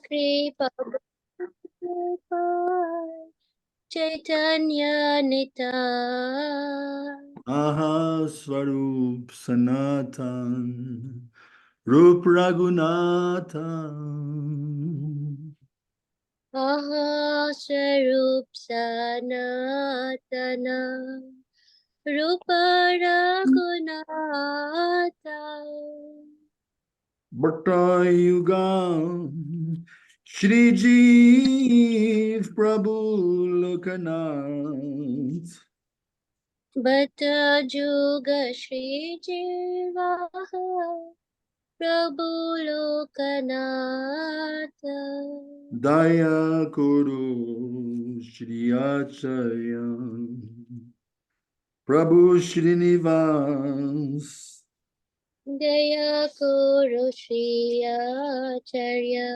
Kripa Chaitanya Nitya Aha Swarup Sanatan Rup Raghunathan Aha Swarup Sanatana Rupa Raghunatha Bhatta Yuga Shri Jeev Prabhu Lokanath Bhatta Juga Shri Jiva Prabhu Lokanatha Daya Kuru Shri Acharya Prabhu Srinivas Daya Kuru Shri Acharya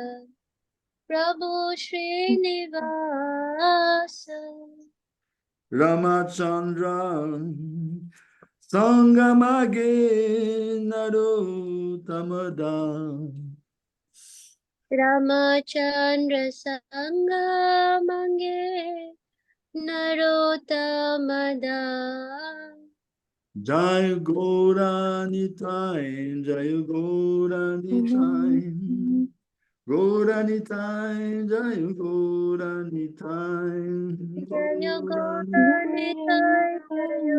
Prabhu Srinivasa Ramachandra Sangamage Narottamada Ramachandra Sangamange Narottamada Jai Gora Nitai Jai Gora Nitai Gora Nitai Jai Gora Nitai Jaya Gora Gauranitai Jaya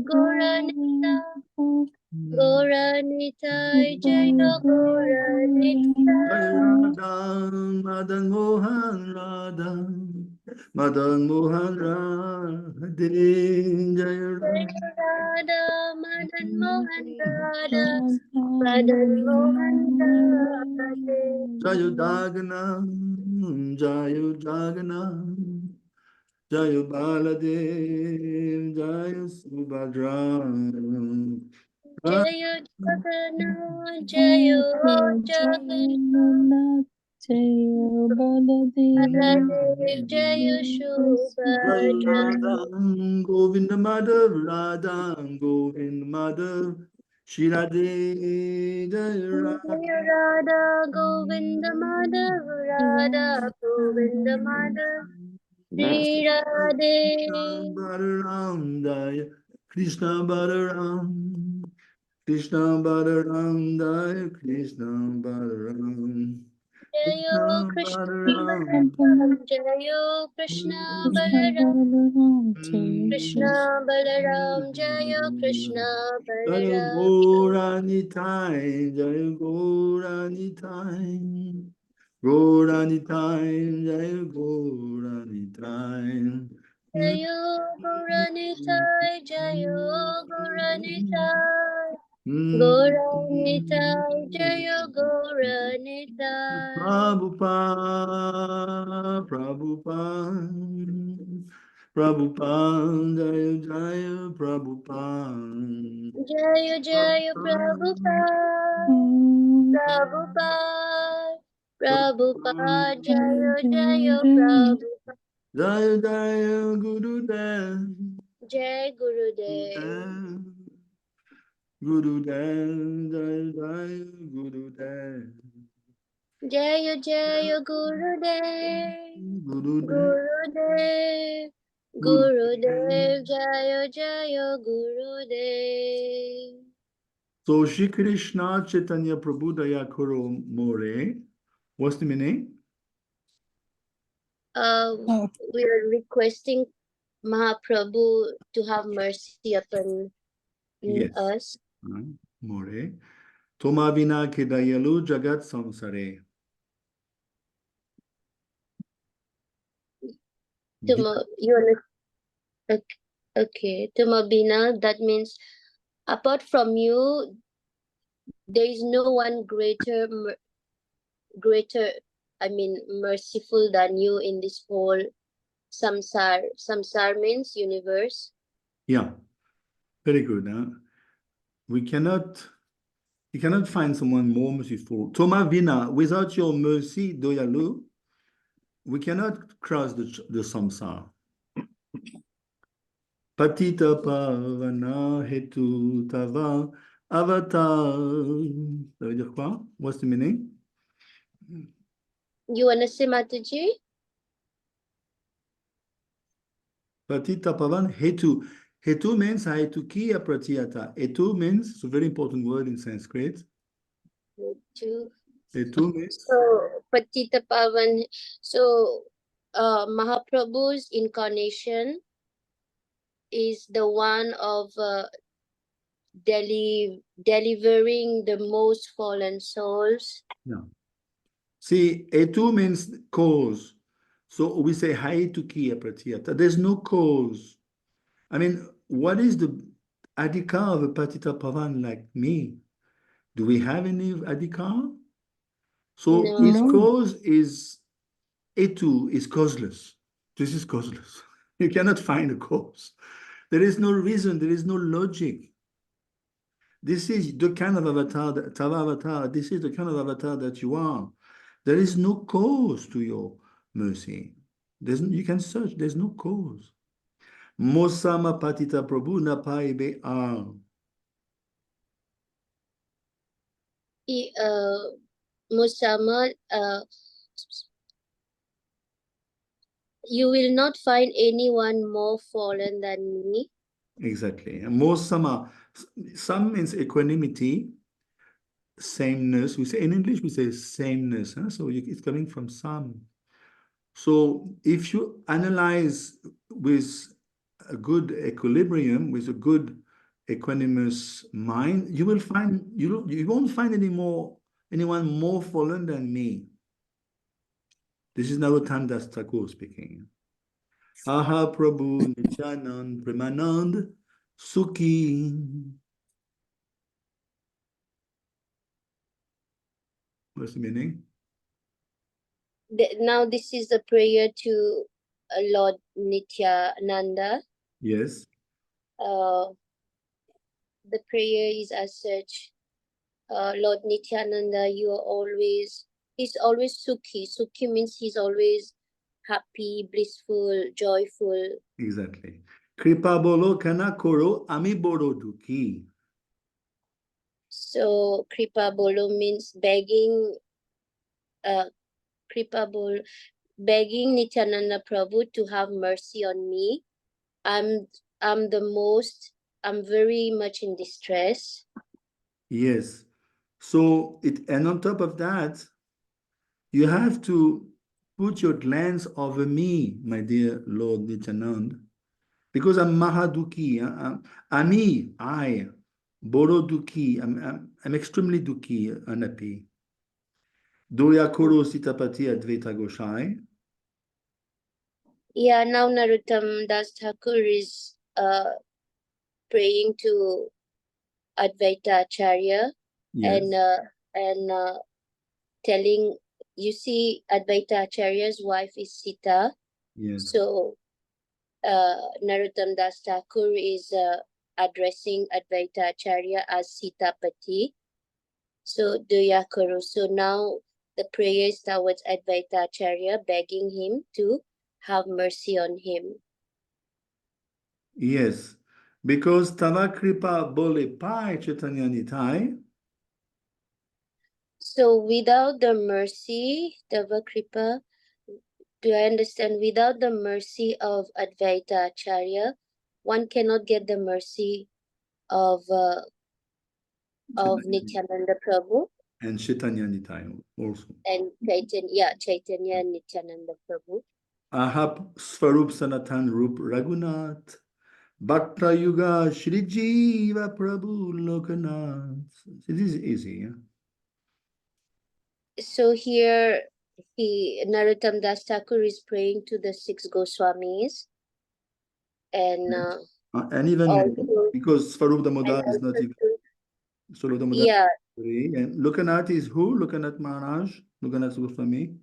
Gauranitai Gauranitai Jaya Jai Gauranitai Radha Madan Mohan Radha Madan Mohan Radha Jai Radha Jaya Radha Madan Mohan Radha Madan Mohan Radha Jayu Dagana, Jayu Dagana, Jayu Baladev, Jayu Subhadra. Jaya Jagannath Jaya Jagannath Jaya Baladev Jaya Jayu Subhadra Radha, Govinda Madhav, Radha, Govinda Madhav, Shri Radhe, Jayu Radha. Jaya Radha Govinda Madhav Radha Govinda Madhav Sri Radhe Krishna Balaram, Jaya Krishna Balaram. Krishna Balaram, Jaya Krishna Balaram. Jayo Krishna Krishna Balaram. Balaram Jayo Krishna Balaram Krishna Balaram Jayo Krishna Jaya Balaram Gauranitai, Jaya Gauranitai. Gauranitai, Jaya Gauranitai. Jayo Gauranitai Jayo Gauranitai Gauranitai Jayo Gauranitai Prabhupada, Prabhupada, Prabhupada, Jaya Jaya Prabhupada. Jayo Jayo Prabhupada Prabhupada Prabhupada Jayo Jayo Prabhupada Jaya Jaya Gurudev, Jai Gurudev Gurudev, Jaya Jaya Gurudev, Jayo Jayo Gurudev Gurudev, Gurudev Gurudev. Gurudev Jayo Jayo Gurudev So Shri Krishna Chaitanya Prabhu Daya Kuro More. What's the meaning? We are requesting Mahaprabhu to have mercy upon Yes. us. More. Toma vina kedayalu jagat samsare. Okay, Tumabina, that means apart from you, there is no one greater, merciful than you in this whole samsar. Samsar means universe. Yeah, very good. You cannot find someone more merciful. Toma vina, without your mercy, doyalu, we cannot cross the samsara. Patita pavana hetu tava avatar. Ça veut dire quoi? What's the meaning? You wanna say, Mataji? Patita Pavan Hetu. Hetu means Haitukiya Pratyata. Hetu means, it's a very important word in Sanskrit. Hetu. Hetu means, So, Patita Pavan. So, Mahaprabhu's incarnation is the one of delivering the most fallen souls. no. See, Hetu means cause. So we say Haitukiya Pratyata. There's no cause. I mean, what is the adhikar of a Patita Pavan like me? Do we have any adhikar? So No. its cause is Hetu is causeless. This is causeless. You cannot find a cause. There is no reason, there is no logic. This is the kind of avatar, Tava avatar, this is the kind of avatar that you are. There is no cause to your mercy. You can search, there's no cause. Mosama Patita Prabhu Napaibe Ar. Musama, you will not find anyone more fallen than me. Exactly. And Mosama, sam means equanimity, sameness. We say in English, we say sameness. Huh? So it's coming from sam. So if you analyze with a good equilibrium, with a good equanimous mind, you will find you won't find anyone more fallen than me. This is Narottam Das Thakur speaking. Aha Prabhu Nityanand Premanand Sukhi. What's the meaning? Now this is the prayer to Lord Nityananda. Yes. The prayer is as such. Lord Nityananda, he's always Sukhi. Sukhi means he's always happy, blissful, joyful. Exactly. Kripa bolo kana koro ami boro duki. So Kripa Bolo means begging, Kripa Bolo, begging Nityananda Prabhu to have mercy on me. I'm very much in distress. Yes. So and on top of that, you have to put your glance over me, my dear Lord Nityanand, because I'm Mahaduki. I, Boro Duki. I'm extremely Duki, unhappy. Doya Koro Sitapati Advaita Goshai. Yeah, now Narottam Das Thakur is praying to Advaita Acharya. Yes. And telling, you see, Advaita Acharya's wife is Sita. Yes. So Narottam Das Thakur is addressing Advaita Acharya as Sitapati. So Doya Karo. So now the prayer is towards Advaita Acharya, begging him to have mercy on him. Yes. Because Tava Kripa Bole Pai Chaitanya Nitai. So without the mercy, Tava Kripa, do I understand? Without the mercy of Advaita Acharya, one cannot get the mercy of Nityananda Prabhu And Chaitanya Nitai also. and Chaitanya and Nityananda Prabhu. Ahap Svarup Sanatan Rup Raghunath. Bhakta Yuga Shri Jiva Prabhu Lokanath. It is easy. Yeah? So here Narottam Das Thakur is praying to the 6 Goswamis, and even also, because Svarup Damodar is not even Svarup Damodar. yeah, And Lokanath is who? Lokanath Maharaj, Lokanath Goswami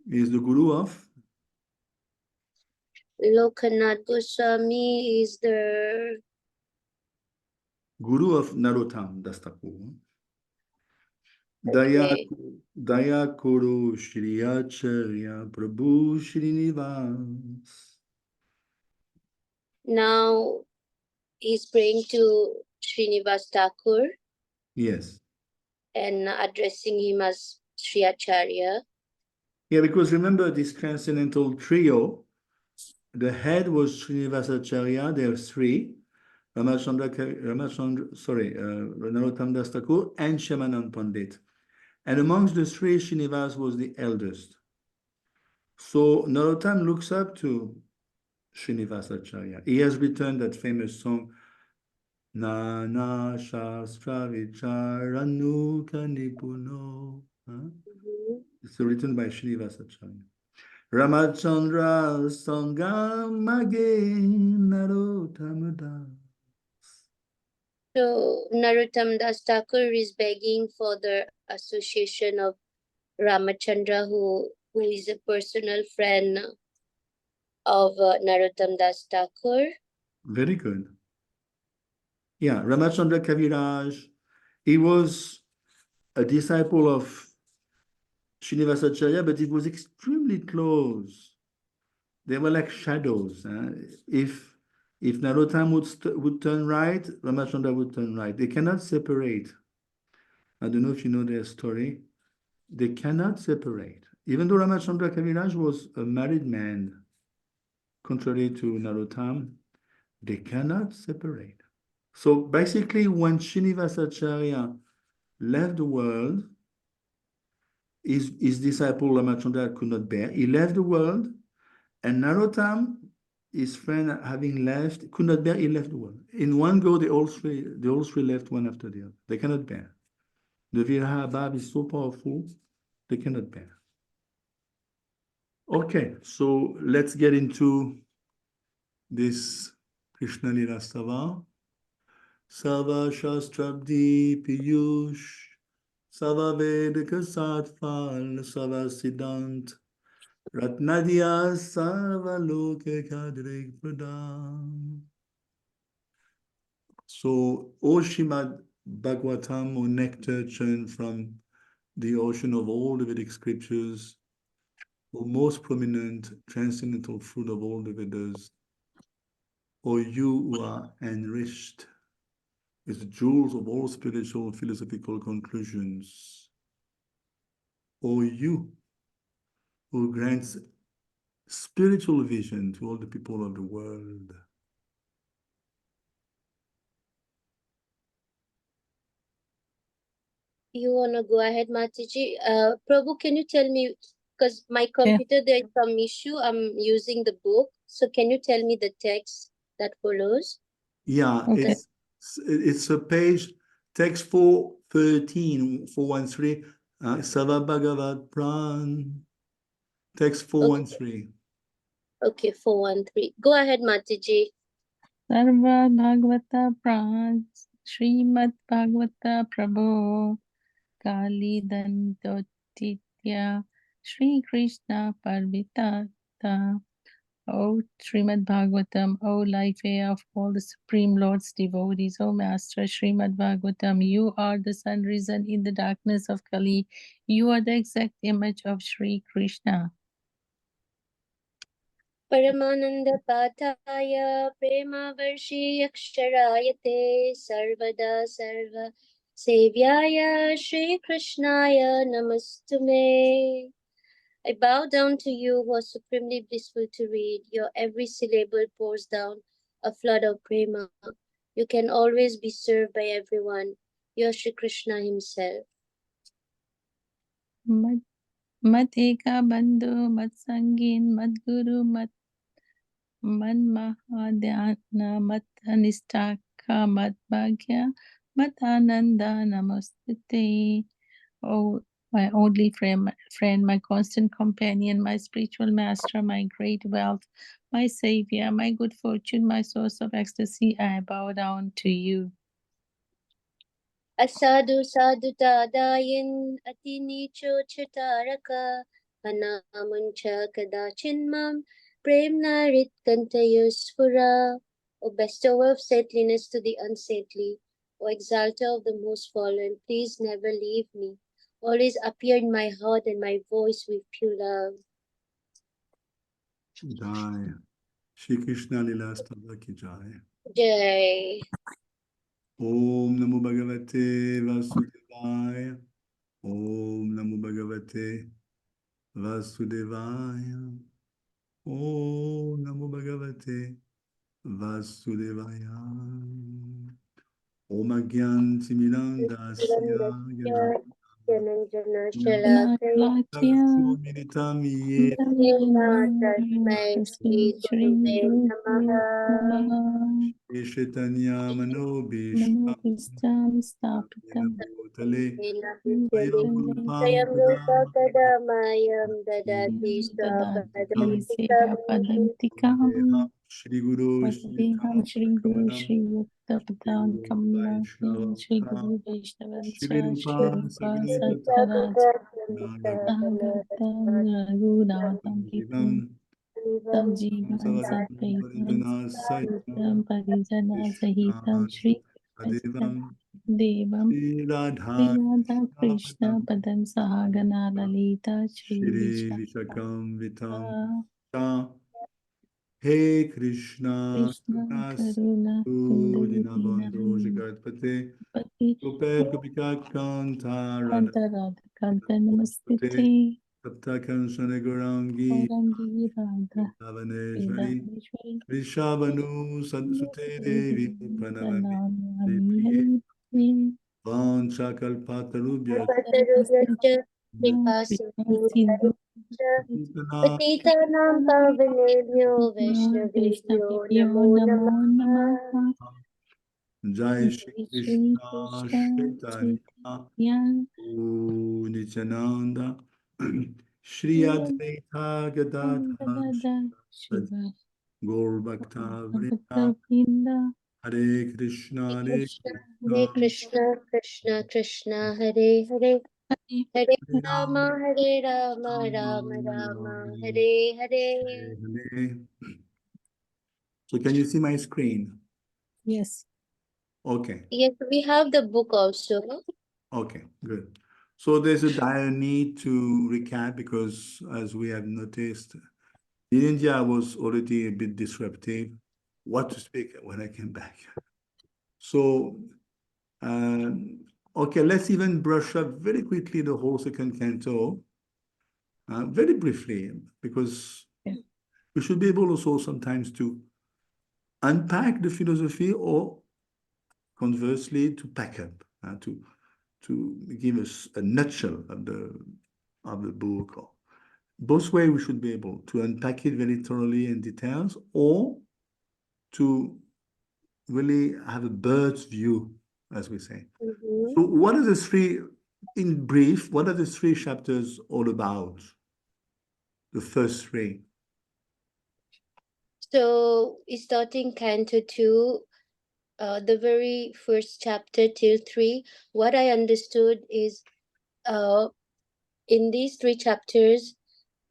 is the guru of Lokanath Goswami is the Guru of Narottam Das Thakur. okay. Daya Koro Shri Acharya Prabhu Srinivas. Now he's praying to Srinivas Thakur Yes. and addressing him as Sri Acharya. Yeah, because remember this transcendental trio, the head was Srinivasacharya, there are three, Narottam Das Thakur and Shyamanand Pandit. And amongst the three, Srinivas was the eldest. So Narottam looks up to Srinivasacharya. He has written that famous song, Nana Shastra Vicharanuka Nipuno. It's written by Srinivasacharya. Ramachandra Sangam again Narottam Das. So Narottam Das Thakur is begging for the association of Ramachandra, who is a personal friend of Narottam Das Thakur. Very good. Yeah, Ramachandra Kaviraj, he was a disciple of Srinivasacharya, but he was extremely close. They were like shadows. If Narottam would turn right, Ramachandra would turn right. They cannot separate. I don't know if you know their story. They cannot separate. Even though Ramachandra Kaviraj was a married man, contrary to Narottam, they cannot separate. So basically, when Srinivasacharya left the world, his disciple Ramachandra could not bear. He left the world, and Narottam, his friend, having left, could not bear. He left the world. In one go, they all three left one after the other. They cannot bear. The Viraha Bhav is so powerful, they cannot bear. Okay, so let's get into this Krishna Lila Stava. Sava Shastrabdi Piyush, Sava Vedika Satfal, Sava Siddhant, Ratnadiya Sava Loke Kadrik Pradam. So, O Srimad Bhagavatam, O nectar churned from the ocean of all the Vedic scriptures, O most prominent transcendental fruit of all the Vedas, O you who are enriched with the jewels of all spiritual philosophical conclusions, O you who grants spiritual vision to all the people of the world. You want to go ahead, Mataji? Prabhu, can you tell me, because my computer, there is some issue, I'm using the book. So can you tell me the text that follows? Yeah, Okay. it's a page, text 413, 413, Sava Bhagavat Pran, text 413. Okay, 413. Go ahead, Mataji. Sarva Bhagavata Pran Srimad Bhagavata Prabhu Kali Dandotitya Shri Krishna Parvitata. O Srimad Bhagavatam, O life air of all the Supreme Lord's devotees, O Master Srimad Bhagavatam, you are the sun risen in the darkness of Kali. You are the exact image of Shri Krishna. Paramananda Pataya Prema Varshi Aksharayate Sarvada Sarva Sevyaya Shri Krishnaya Namastume. I bow down to you who are supremely blissful to read. Your every syllable pours down a flood of prema. You can always be served by everyone. You are Shri Krishna himself. Mat Eka Bandhu, Mat Sangin, Mat Guru, Mat Man Mahadhyana, Mat Anistaka, Mat Bhagya, Mat Ananda Namostute. Oh, my only friend, my constant companion, my spiritual master, my great wealth, my savior, my good fortune, my source of ecstasy, I bow down to you. Asadu sadhu tadayin atinicho chataraka anamuncha kadachinmam premna ritkantayusfura. O bestower of saintliness to the unsaintly, O exalter of the most fallen, please never leave me. Always appear in my heart and my voice with pure love. Jai. Shri Krishna Lila Stava ki Jai. Jai. Om Namo Bhagavate Vasudevaya. Om Namo Bhagavate Vasudevaya. Om Namo Bhagavate Vasudevaya. Om Agyan Similanda Jananjana Shalakaya Lakya Militam Tasmai Shri Gurave Namaha Namaha Chaitanya Manobishtam Manobhistam Stapitam Bhutale Swayam Swayam Rupa Kadamayam Dadati Dadati Swapadantikam Sevapadantikam Shri Guru Vadeham Shri Guru Shri Yuktapadan Kamalaki Shri Guru Vaishnavanscha Shri Rupa Rupa Sagrita Sattvaraj Sattva Bhagavatam Raghunatham Vitum Tam Jivan Sattvitam Sattvitam Parijana Sahitam Shri Adevam Devam Shri Shri Radha Radha Krishna Padam Sahagana Lalita Shri Shri Vishakam Vitam Vishaka He Krishna Krishna Karuna Karuna Sindhu Sindhu Dinabandhu Dinam Jagatpate Pati Gope Gopika Kanta Radha Kanta Radha Kanta Pate Namastite Sapta Kanshana Gurangi Orangi Radha Dhavaneshwari Vedameshwari Rishabhanu Sute Devi Pranamami Pranamami Priye Hari Priye Vanchakalpatarubhya Patarubhyacha Sindhu Vipasindhu Patitanam Pavanebhyo Vaishnavebhyo Vaishnavibhyo Namo Namo Namaha Namaha Jai Shri Shri Krishna Krishna Chaitanya Chaitanya Nityananda Shri Advaita Gadadhar Radha Shiva Gaur Bhakta Vrinda Bhaktavrinda Hare Krishna Hare Hare Krishna Krishna Krishna Krishna Hare Hare Hare Hare Hare Rama Hare Rama Rama Rama Hare Hare. Hare. So can you see my screen? Yes. Okay. Yes, we have the book also. Okay, good. So there's a dire need to recap because, as we have noticed, in India I was already a bit disruptive. What to speak when I came back? So, okay, let's even brush up very quickly the whole second canto, very briefly, because Yeah. we should be able also sometimes to unpack the philosophy or conversely to pack up, to give us a nutshell of the book. Or both ways we should be able to unpack it very thoroughly in details or to really have a bird's view, as we say. Mhm. So what are the three, in brief, what are the three chapters all about? The first three. So, starting Canto 2, the very first chapter till 3, what I understood is in these 3 chapters,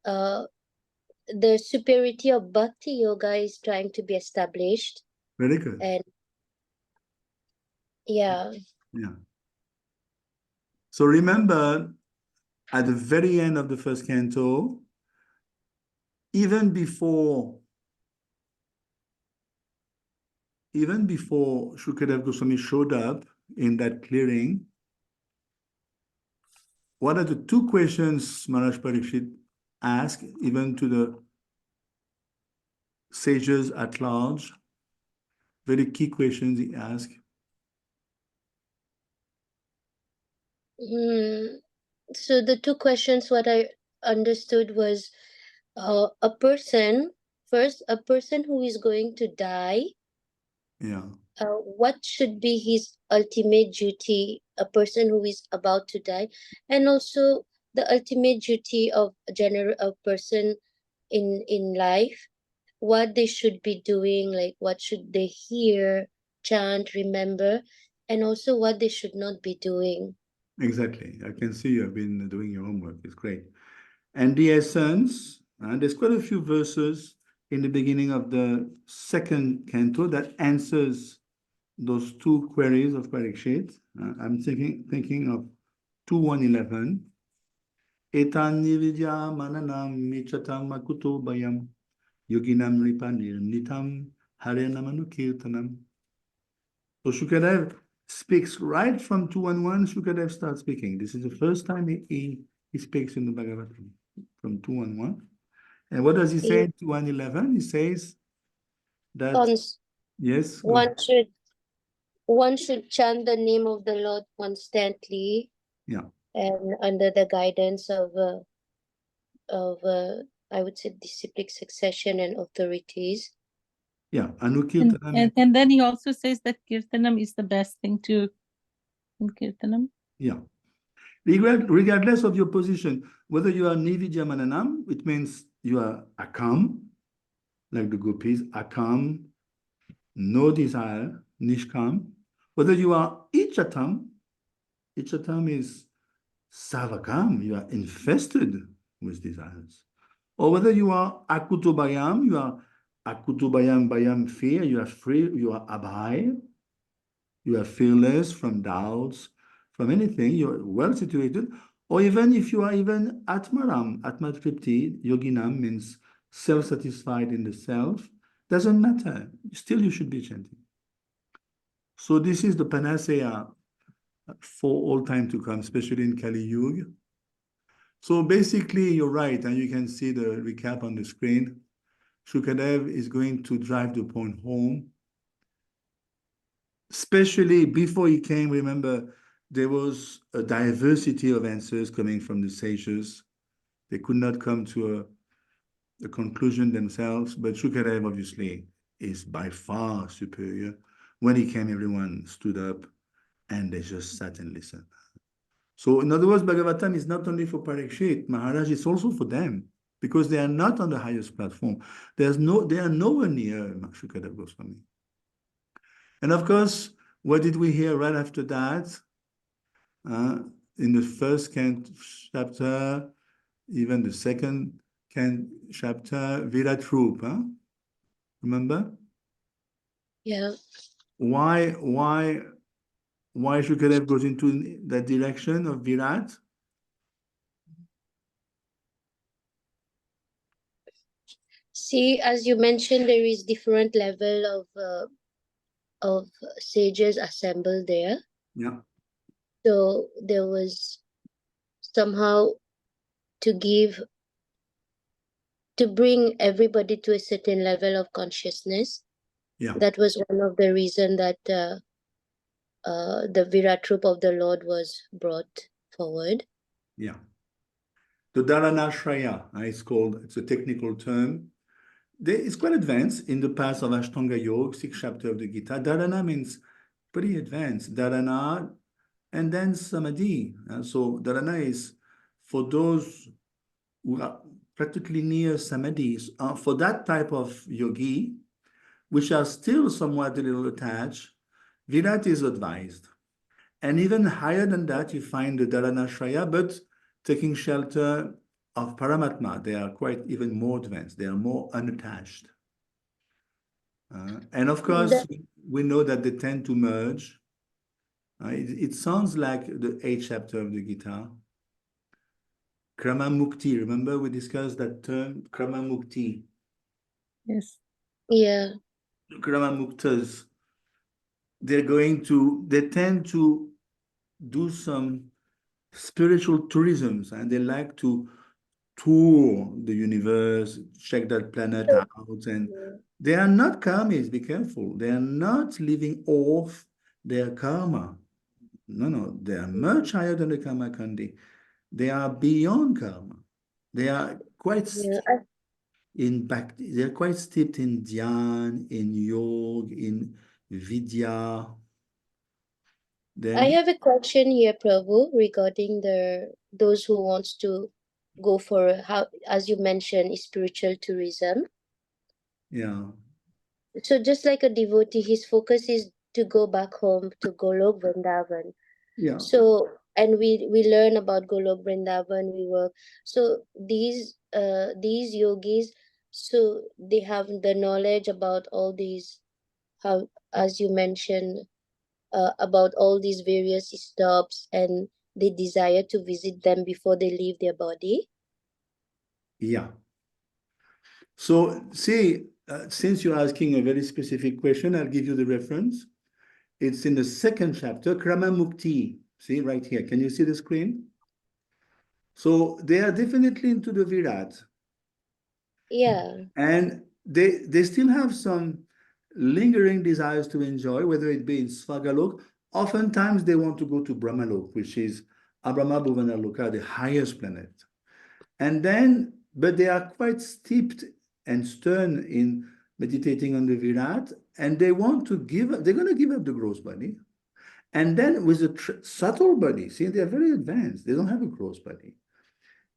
the superiority of Bhakti Yoga is trying to be established. Very good. And yeah. Yeah. So remember, at the very end of the first canto, even before Shukadev Goswami showed up in that clearing, what are the two questions Maharaj Parikshit asked, even to the sages at large? Very key questions he asked. So the two questions, what I understood was a person who is going to die. Yeah. What should be his ultimate duty? A person who is about to die, and also the ultimate duty of a person in life. What they should be doing, like what should they hear, chant, remember, and also what they should not be doing. Exactly. I can see you have been doing your homework. It's great. And the essence, there's quite a few verses in the beginning of the second canto that answers those two queries of Parikshit. I'm thinking of 2:111. Etan nividya mananam michatam akuto bayam yoginam ripanir nitam harenamanu kirtanam. So Shukadev speaks right from 2:11. Shukadev starts speaking. This is the first time he speaks in the Bhagavatam. from 211. And what does he say in 211? He says that, yes, go ahead. One should chant the name of the Lord constantly. Yeah. And under the guidance of I would say disciplic succession and authorities. Yeah, Anukirtanam. And then he also says that Kirtanam is the best thing to in Kirtanam. Yeah. Regardless of your position, whether you are Nivijya Mananam, which means you are Akam, like the gopis, Akam, no desire, Nishkam, whether you are Ichatam is Savakam, you are infested with desires. Or whether you are Akutubayam, you are Akutubayam fear, you are free, you are Abhay, you are fearless from doubts, from anything, you're well situated. Or even if you are even Atmaram, Atmatripti, Yoginam means self-satisfied in the self, doesn't matter. Still you should be chanting. So this is the panacea for all time to come, especially in Kali Yuga. So basically, you're right, and you can see the recap on the screen. Shukadev is going to drive the point home. Especially before he came, remember, there was a diversity of answers coming from the sages. They could not come to a conclusion themselves, but Shukadev obviously is by far superior. When he came, everyone stood up and they just sat and listened. So in other words, Bhagavatam is not only for Parikshit, Maharaj, it's also for them, because they are not on the highest platform. They are nowhere near Shukadev Goswami. And of course, what did we hear right after that? In the first chapter, even the second chapter, Virat Roop, remember? Yeah. Why Shukadev goes into that direction of Virat? See, as you mentioned, there is different level of sages assembled there. Yeah. So there was somehow to bring everybody to a certain level of consciousness. Yeah. That was one of the reason that the Virat Roop of the Lord was brought forward. Yeah. The Dharanashraya, it's a technical term. It's quite advanced in the path of Ashtanga Yoga, 6th chapter of the Gita. Dharana means pretty advanced. Dharana and then Samadhi. So Dharana is for those who are practically near Samadhi. For that type of yogi, which are still somewhat a little attached, Virat is advised. And even higher than that, you find the Dharanashraya, but taking shelter of Paramatma. They are quite even more advanced. They are more unattached. And of course, we know that they tend to merge. It sounds like the 8th chapter of the Gita. Krama Mukti. Remember we discussed that term, Krama Mukti. Yes. Yeah. Krama Muktas. They tend to do some spiritual tourisms, and they like to tour the universe, check that planet out, and they are not karmis, be careful. They are not living off their karma. No, they are much higher than the karma kandi. They are beyond karma. They are quite steeped in bhakti. They are quite steeped in dhyan, in yoga, in vidya. I have a question here, Prabhu, regarding those who wants to go for, how, as you mentioned, spiritual tourism. Yeah. So just like a devotee, his focus is to go back home to Golok Vrindavan. Yeah. So, and we learn about Golok Vrindavan, we work. So these yogis, so they have the knowledge about all these, how, as you mentioned, about all these various stops, and they desire to visit them before they leave their body. Yeah. So see, since you're asking a very specific question, I'll give you the reference. It's in the 2nd chapter, Krama Mukti. See right here. Can you see the screen? So they are definitely into the Virat. Yeah. And they still have some lingering desires to enjoy, whether it be in Svagalok. Oftentimes they want to go to Brahmalok, which is Abrahma Bhuvanaloka, the highest planet. And then, but they are quite steeped and stern in meditating on the Virat, and they want to give up, they're going to give up the gross body. And then with a subtle body, see, they're very advanced. They don't have a gross body.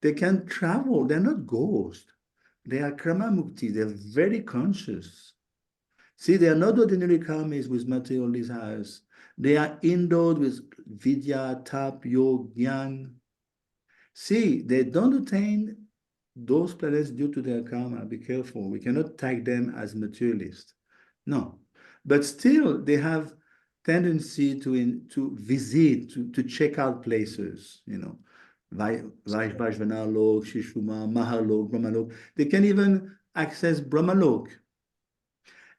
They can travel. They're not ghosts. They are Krama Mukti. They're very conscious. See, they are not ordinary karmis with material desires. They are endowed with vidya, tap, yog, jnana. See, they don't attain those planets due to their karma. Be careful. We cannot tag them as materialists. No. But still, they have tendency to visit, to check out places, you know. Vaishvanalok, Shishuma, Mahalok, Brahmalok. They can even access Brahmalok.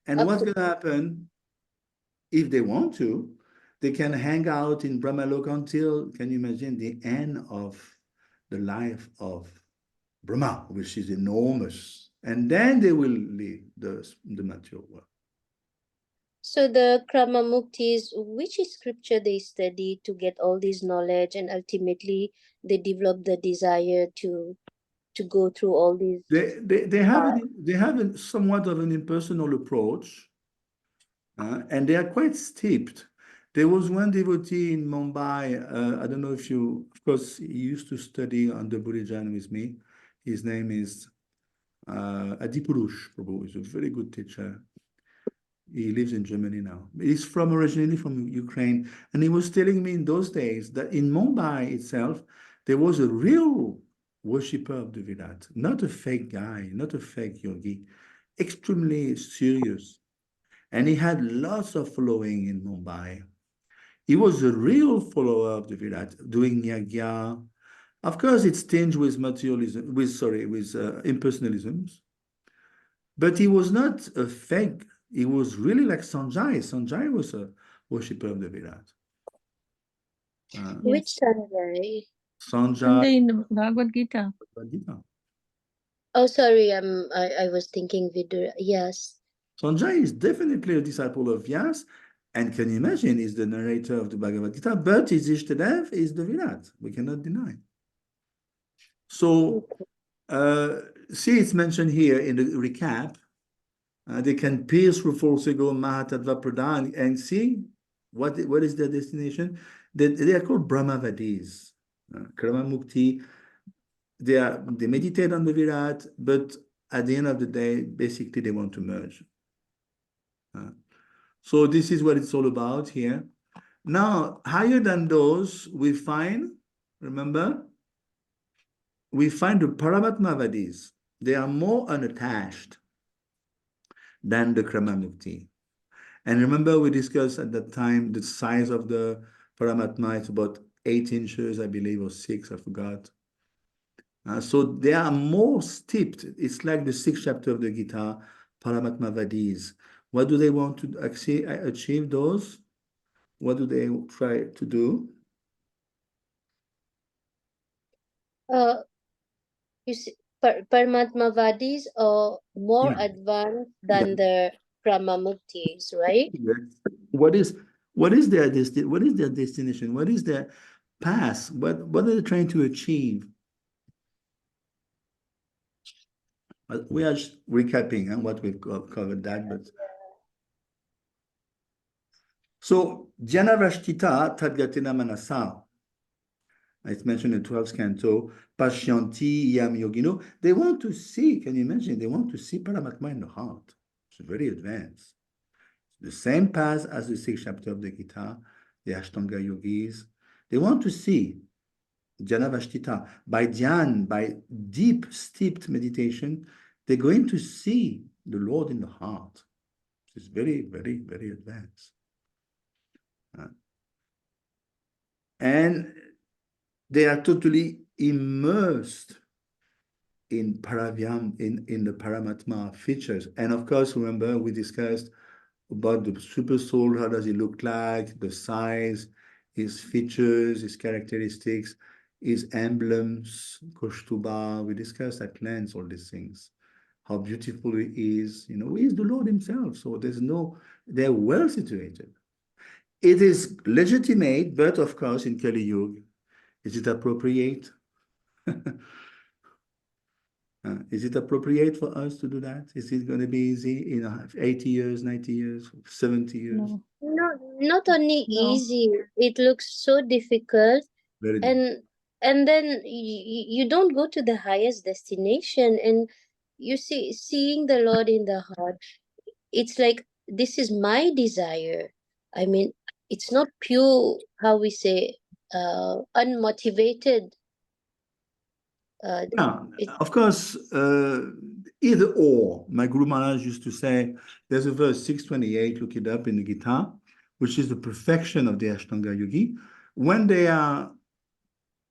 And what's going to happen if they want to? They can hang out in Brahmalok until, can you imagine, the end of the life of Brahma, which is enormous. And then they will leave the material world. So the Krama Muktis, which is scripture they study to get all this knowledge, and ultimately they develop the desire to go through all these. They have a somewhat of an impersonal approach, and they are quite steeped. There was one devotee in Mumbai. I don't know if you, of course, he used to study under Buddhajan with me. His name is Adipurush Prabhu. He's a very good teacher. He lives in Germany now. He's originally from Ukraine. And he was telling me in those days that in Mumbai itself, there was a real worshipper of the Virat, not a fake guy, not a fake yogi, extremely serious. And he had lots of following in Mumbai. He was a real follower of the Virat, doing yagya. Of course, it's tinged with materialism, with impersonalisms. But he was not a fake. He was really like Sanjay. Sanjay was a worshipper of the Virat. Which Sanjay? Sanjay in the Bhagavad Gita. Oh, sorry, I was thinking Vidura. Yes. Sanjay is definitely a disciple of Vyas, and can you imagine, he's the narrator of the Bhagavad Gita, but his Ishtadev is the Virat. We cannot deny. So, see, it's mentioned here in the recap. They can pierce through false ego, Mahatattva Pradhan, and see what is their destination. They are called Brahmavadis. Krama Mukti, they meditate on the Virat, but at the end of the day, basically they want to merge. So this is what it's all about here. Now, higher than those, we find, remember, we find the Paramatmavadis. They are more unattached than the Krama Mukti. And remember, we discussed at that time the size of the Paramatma. It's about 8 inches, I believe, or 6, I forgot. So they are more steeped. It's like the 6th chapter of the Gita, Paramatmavadis. What do they want to achieve those? What do they try to do? You see, Paramatmavadis are more advanced than the Krama Muktis, right? What is their destination? What is their path? What are they trying to achieve? We are just recapping on what we've covered that, but so Dhyana Vashtita Tadgatina Manasa. It's mentioned in 12th canto, Pashyanti Yam Yogino. They want to see, can you imagine? They want to see Paramatma in the heart. It's very advanced. The same path as the 6th chapter of the Gita, the Ashtanga yogis. They want to see Dhyana Vashtita. By dhyan, by deep, steeped meditation, they're going to see the Lord in the heart. It's very, very, very advanced. And they are totally immersed in Paravyam, in the Paramatma features. And of course, remember, we discussed about the super soul, how does it look like, the size, his features, his characteristics. his emblems, Koshtuba. We discussed at length all these things. How beautiful he is. You know, he is the Lord himself. So they're well situated. It is legitimate, but of course, in Kali Yuga, is it appropriate? Is it appropriate for us to do that? Is it going to be easy in 80 years, 90 years, 70 years? No. No, not only No. easy, it looks so difficult, Very difficult. and then you don't go to the highest destination, and you seeing the Lord in the heart. It's like, this is my desire. I mean, it's not pure, how we say, unmotivated. Yeah, It, of course, either or. My Guru Maharaj used to say, there's a verse 628, look it up in the Gita, which is the perfection of the Ashtanga Yogi. When they are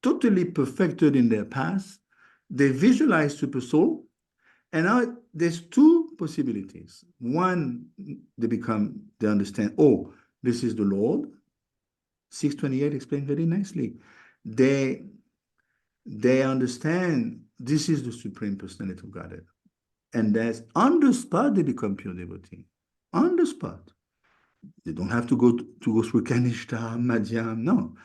totally perfected in their path, they visualize Super Soul, and now there's two possibilities. One, they understand, oh, this is the Lord. 628 explained very nicely. They understand this is the Supreme Personality of Godhead. And that's on the spot, they become pure devotee. On the spot. They don't have to go through Kanishta, Madhyam, no.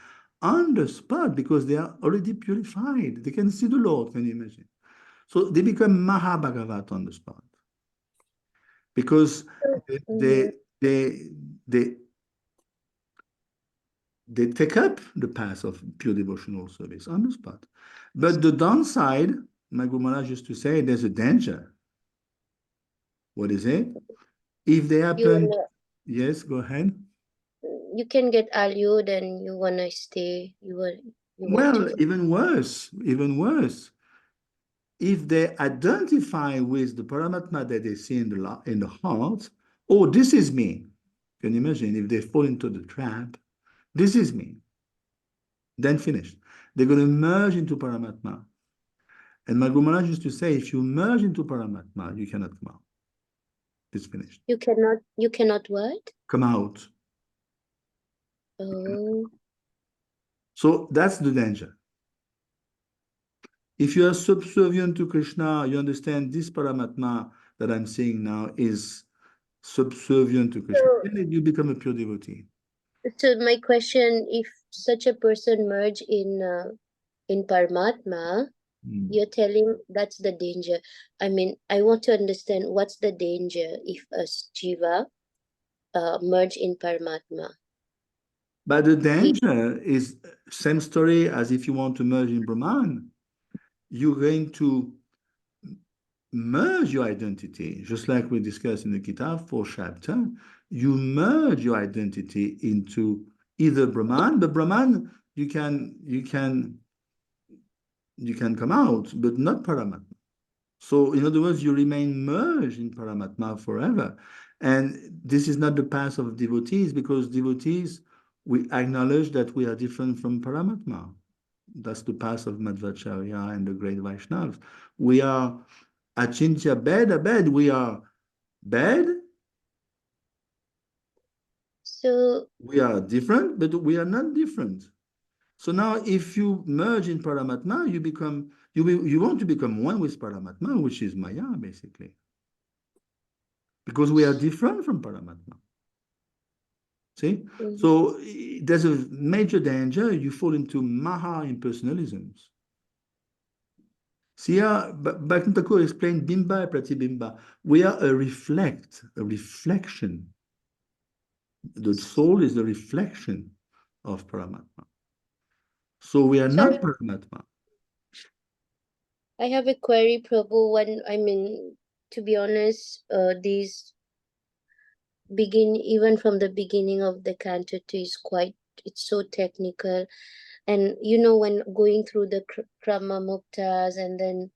On the spot, because they are already purified. They can see the Lord, can you imagine? So they become Mahabhagavat on the spot. Because they take up the path of pure devotional service on the spot. But the downside, my Guru Maharaj used to say, there's a danger. What is it? If they happen, yes, go ahead. you can get allured and you wanna stay. Well, even worse. If they identify with the Paramatma that they see in the heart, oh, this is me. Can you imagine if they fall into the trap? This is me. Then finished. They're going to merge into Paramatma. And my Guru Maharaj used to say, if you merge into Paramatma, you cannot come out. It's finished. You cannot what? Come out. Oh. So that's the danger. If you are subservient to Krishna, you understand this Paramatma that I'm seeing now is subservient to Krishna. Then you become a pure devotee. So my question, if such a person merge in Paramatma, you're telling that's the danger. I mean, I want to understand what's the danger if a Jiva merge in Paramatma. But the danger is same story as if you want to merge in Brahman. You're going to merge your identity, just like we discussed in the Gita 4th chapter. You merge your identity into either Brahman, but Brahman you can come out, but not Paramatma. So in other words, you remain merged in Paramatma forever. And this is not the path of devotees, because devotees, we acknowledge that we are different from Paramatma. That's the path of Madhvacharya and the great Vaishnavas. We are Achintya bed, we are bad. So we are different, but we are not different. So now if you merge in Paramatma, you want to become one with Paramatma, which is Maya, basically. Because we are different from Paramatma. See? So there's a major danger. You fall into Maha impersonalisms. See, Bhakti Thakur explained Bimba Pratibimba. We are a reflection. The soul is the reflection of Paramatma. So we are not Paramatma. I have a query, Prabhu. To be honest, these even from the beginning of the canto is it's so technical. And when going through the Krama Muktas and then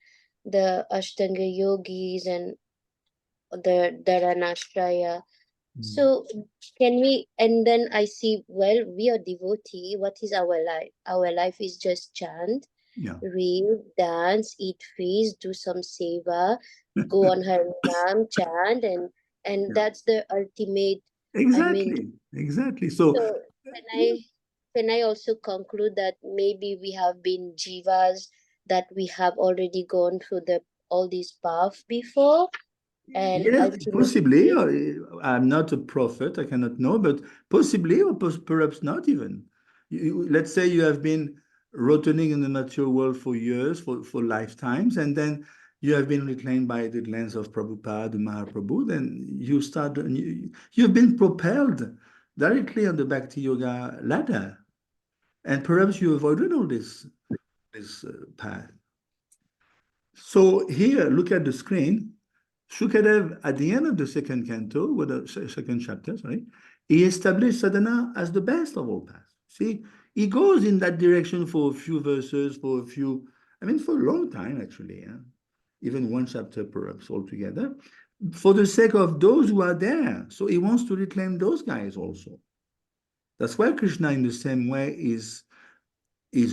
the Ashtanga Yogis and the Dharanashraya. So can we, and then I see, well, we are devotee. What is our life? Our life is just chant, read, dance, eat feast, do some seva, go on Harinam, chant, and that's the ultimate. Exactly. So can I can I also conclude that maybe we have been jivas that we have already gone through all these paths before, and Yes, possibly. ultimately, I'm not a prophet, I cannot know, but possibly, or perhaps not even. Let's say you have been rotating in the material world for years, for lifetimes, and then you have been reclaimed by the glance of Prabhupada, Mahaprabhu, then you've been propelled directly on the Bhakti Yoga ladder. And perhaps you avoided all this path. So here, look at the screen. Shukadev, at the end of the second canto, with the second chapter, sorry, he established sadhana as the best of all paths. See, he goes in that direction for a few verses, for a long time actually, yeah? Even one chapter perhaps altogether, for the sake of those who are there. So he wants to reclaim those guys also. That's why Krishna, in the same way, is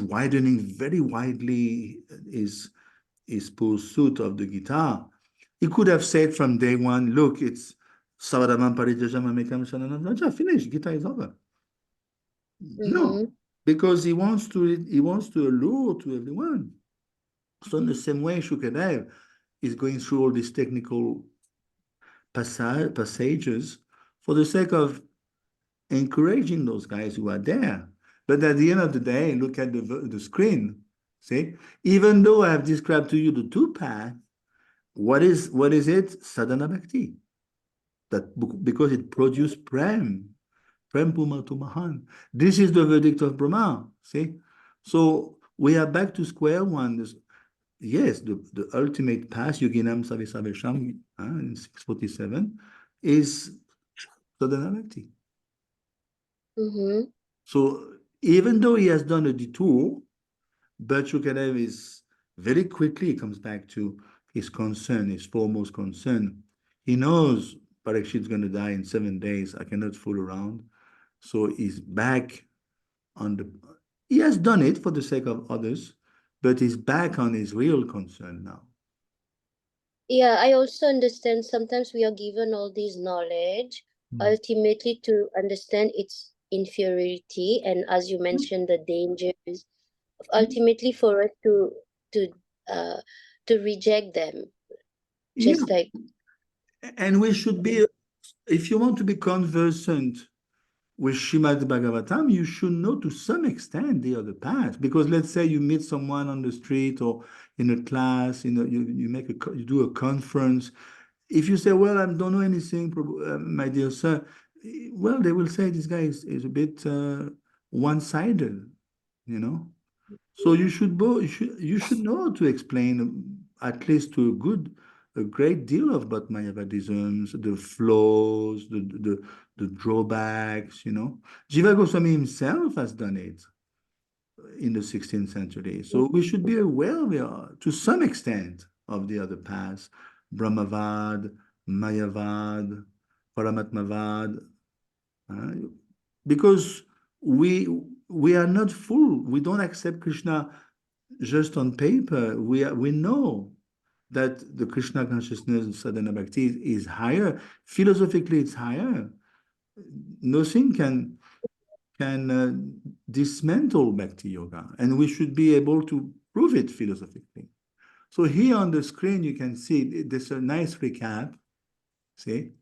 widening very widely his pursuit of the guitar. He could have said from day one, look, it's Savadamam Parijajam Amekam Shananam, finished, guitar is over. No, because he wants to allure to everyone. So in the same way, Shukadev is going through all these technical passages for the sake of encouraging those guys who are there. But at the end of the day, look at the screen. See, even though I have described to you the two paths, what is it? Sadhana Bhakti. Because it produced Prem Pumatu Mahan. This is the verdict of Brahma. See, so we are back to square one. Yes, the ultimate path, Yoginam Savisavesham, in 647, is Sadhana Bhakti. So even though he has done a detour, but Shukadev is very quickly comes back to his concern, his foremost concern. He knows Parikshit's going to die in 7 days. I cannot fool around. So he's back he has done it for the sake of others, but he's back on his real concern now. Yeah, I also understand sometimes we are given all this knowledge ultimately to understand its inferiority, and as you mentioned, the dangers, ultimately for us to reject them. Just like, and we should be, if you want to be conversant with Srimad Bhagavatam, you should know to some extent the other path. Because let's say you meet someone on the street or in a class, you do a conference. If you say, well, I don't know anything, my dear sir, well, they will say this guy is a bit one-sided, you know. So you should know how to explain, at least to a great deal of about Mayavadisms, the flaws, the drawbacks, you know. Jiva Goswami himself has done it in the 16th century. So we should be aware, to some extent, of the other paths, Brahmavad, Mayavad, Paramatmavad, because we are not full. We don't accept Krishna just on paper. We know that the Krishna consciousness, sadhana bhakti, is higher. Philosophically, it's higher. Nothing can dismantle bhakti yoga, and we should be able to prove it philosophically. So here on the screen, you can see there's a nice recap. See,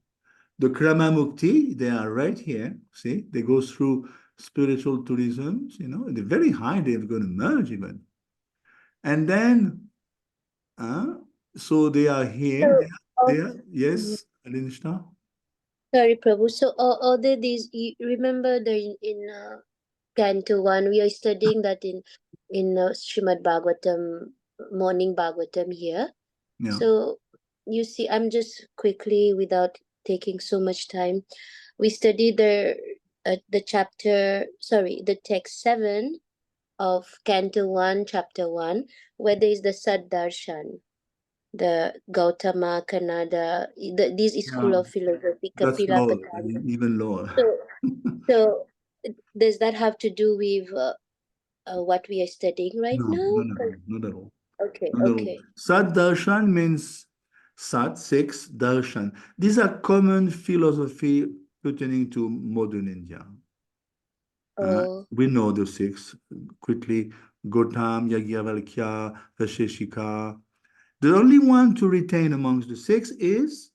the Krama Mukti, they are right here. See, they go through spiritual tourisms, you know, they're very high, they're going to merge even. And then, so they are here. Yes, Alinishta? sorry, Prabhu. So are there these, you remember in Canto 1, we are studying that in Srimad Bhagavatam, morning Bhagavatam here. Yeah. So you see, I'm just quickly, without taking so much time, we study the text 7 of Canto 1, chapter 1, where there is the Saddarshan, the Gautama, Kannada, this is school of philosophy, That's Kapila lower, Patana. even lower. So does that have to do with what we are studying right now? No, not at all. Okay, Not at all. okay. Sat Darshan means Sat, 6, Darshan. These are common philosophy pertaining to modern India. Oh, We know the 6 quickly. Gautam, Yajnavalkya, Vaisheshika. The only one to retain amongst the 6 is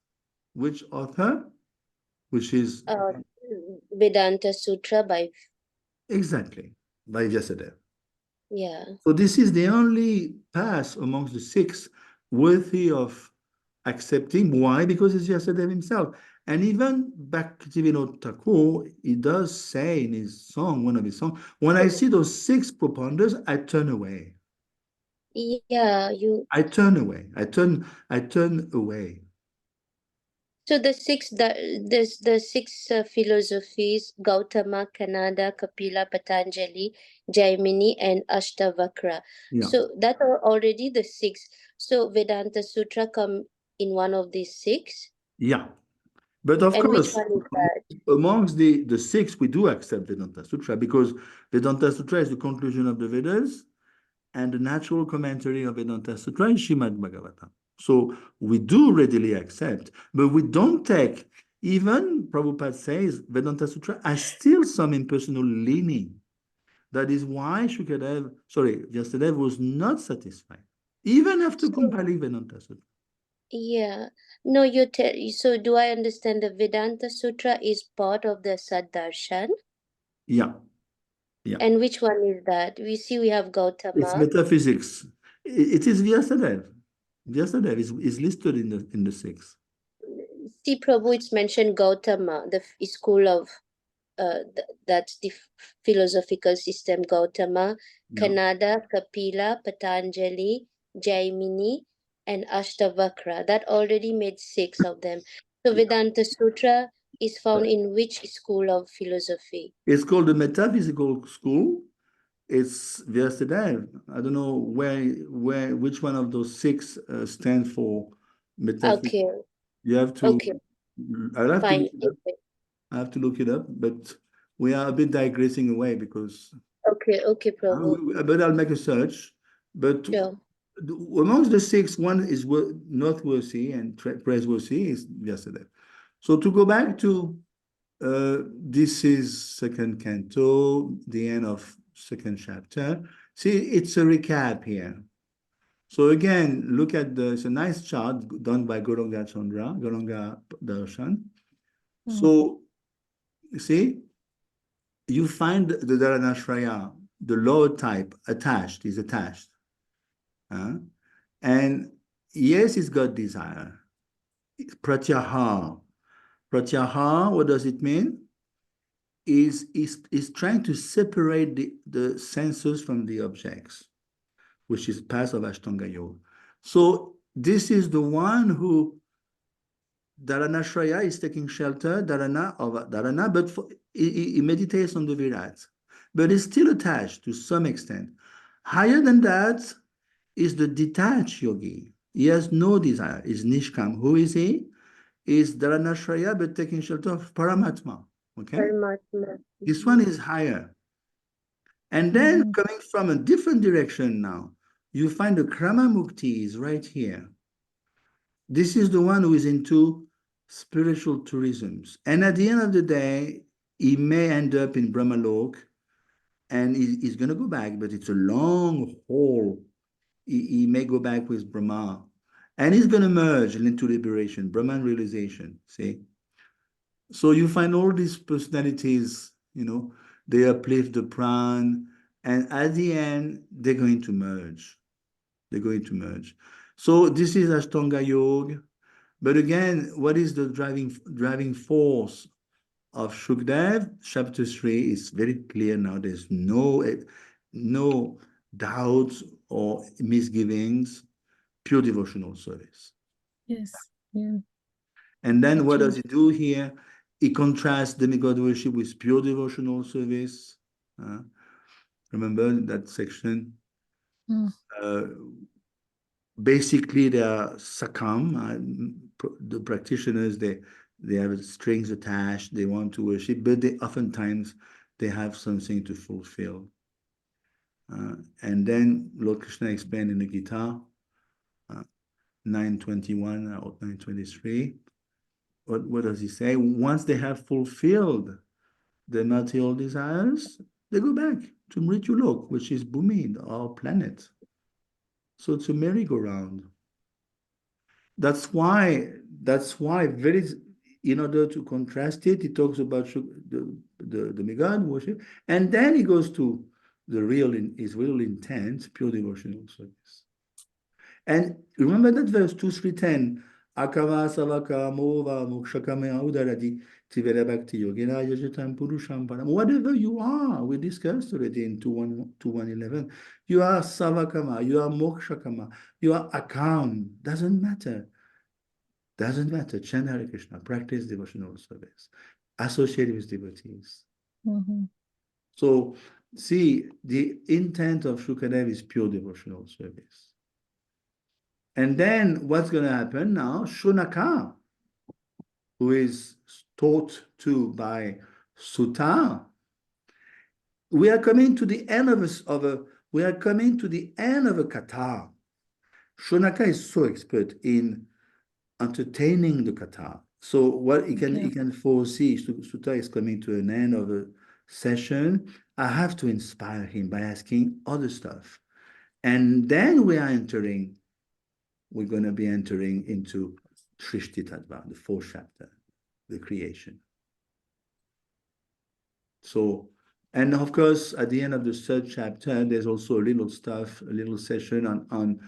which author? Which is Vedanta Sutra by, exactly by Vyasadeva. yeah. So this is the only path amongst the 6 worthy of accepting. Why? Because it's Vyasadeva himself. And even Bhaktivinoda Thakur, he does say in his song, one of his songs, when I see those 6 proponders, I turn away. Yeah, I turn away. I turn away. so the six philosophies, Gautama, Kanada, Kapila, Patanjali, Jaimini, and Ashtavakra. Yeah. So that are already the 6. So Vedanta Sutra come in one of these 6. Yeah. But of And which course, one is that? amongst the 6, we do accept Vedanta Sutra because Vedanta Sutra is the conclusion of the Vedas and the natural commentary of Vedanta Sutra is Srimad Bhagavatam. So we do readily accept, but we don't take, even Prabhupada says Vedanta Sutra has still some impersonal leaning. That is why Vyasadeva was not satisfied, even after compiling Vedanta Sutra. Yeah. No, so do I understand the Vedanta Sutra is part of the Saddarshan? Yeah, yeah. And which one is that? We have It's Gautama. metaphysics. It is Vyasadeva. Vyasadeva is listed in the 6. See, Prabhu, it's mentioned Gautama, the school of that's the philosophical system. Gautama, Yeah. Kanada, Kapila, Patanjali, Jaimini, and Ashtavakra. That already made 6 of them. So Vedanta Sutra is found in which school of philosophy? It's called the metaphysical school. It's Vyasadeva. I don't know which one of those 6 stand for metaphysics. Okay, You have to. okay, I'll have to fine. look it up. I have to look it up, but we are a bit digressing away because. Okay, Prabhu. But I'll make a search. But Sure. amongst the 6, one is noteworthy and praiseworthy is Vyasadeva. So to go back to this is 2nd canto, the end of 2nd chapter. See, it's a recap here. So again, look at it's a nice chart done by Gauranga Chandra, Gauranga Darshan. So, you see, you find the Dharanashraya, the lower type, is attached. And yes, it's got desire. Pratyahar. Pratyahar, what does it mean? Is trying to separate the senses from the objects, which is path of Ashtanga Yoga. So this is the one who Dharanashraya is taking shelter, Dharana, but he meditates on the Virat. But he's still attached to some extent. Higher than that is the detached yogi. He has no desire, is Nishkam. Who is he? Is Dharanashraya, but taking shelter of Paramatma. Okay? Paramatma. This one is higher. And then coming from a different direction now, you find the Krama Mukti is right here. This is the one who is into spiritual tourisms. And at the end of the day, he may end up in Brahmalok and he's going to go back, but it's a long haul. He may go back with Brahma and he's going to merge into liberation, Brahman realization, see? So you find all these personalities, they uplift the pran, and at the end, they're going to merge. They're going to merge. So this is Ashtanga Yoga. But again, what is the driving force of Shukdev? Chapter 3 is very clear now. There's no doubts or misgivings, pure devotional service. Yes. Yeah. And then what does he do here? He contrasts demigod worship with pure devotional service. Remember that section? Basically, they are sakam. The practitioners, they have strings attached. They want to worship, but oftentimes they have something to fulfill. And then Lord Krishna explained in the Gita, 9:21 or 9:23. What does he say? Once they have fulfilled their material desires, They go back to Mrityulok, which is Bhumi, our planet. So it's a merry-go-round. That's why very, in order to contrast it, he talks about the demigod worship, and then he goes to his real intent, pure devotional service. And remember that verse 2, 3, 10, Akava Savaka Mova Mokshakame Audaradi Tivera Bhakti Yogina Yajatam Purusham Param. Whatever you are, we discussed already in 2.1.11. You are Savakama, you are Mokshakama, you are Akam. Doesn't matter. Doesn't matter. Chant Hare Krishna, practice devotional service, associate with devotees. Mhm. So, see, the intent of Shukadev is pure devotional service. And then what's going to happen now? Shunaka, who is taught to by Sutta, we are coming to the end of a kata. Shunaka is so expert in entertaining the kata. So what he can foresee, Sutta is coming to an end of a session. I have to inspire him by asking other stuff. And then we're going to be entering into Shrishti Tattva, the fourth chapter, the creation. So, and of course, at the end of the third chapter, there's also a little session on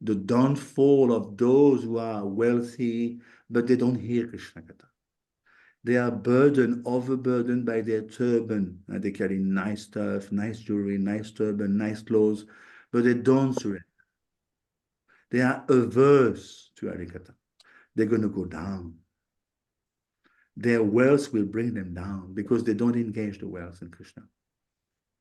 the downfall of those who are wealthy, but they don't hear Krishna Katha. They are overburdened by their turban. They carry nice stuff, nice jewelry, nice turban, nice clothes, but they don't surrender. They are averse to Harikatha. They're going to go down. Their wealth will bring them down because they don't engage the wealth in Krishna.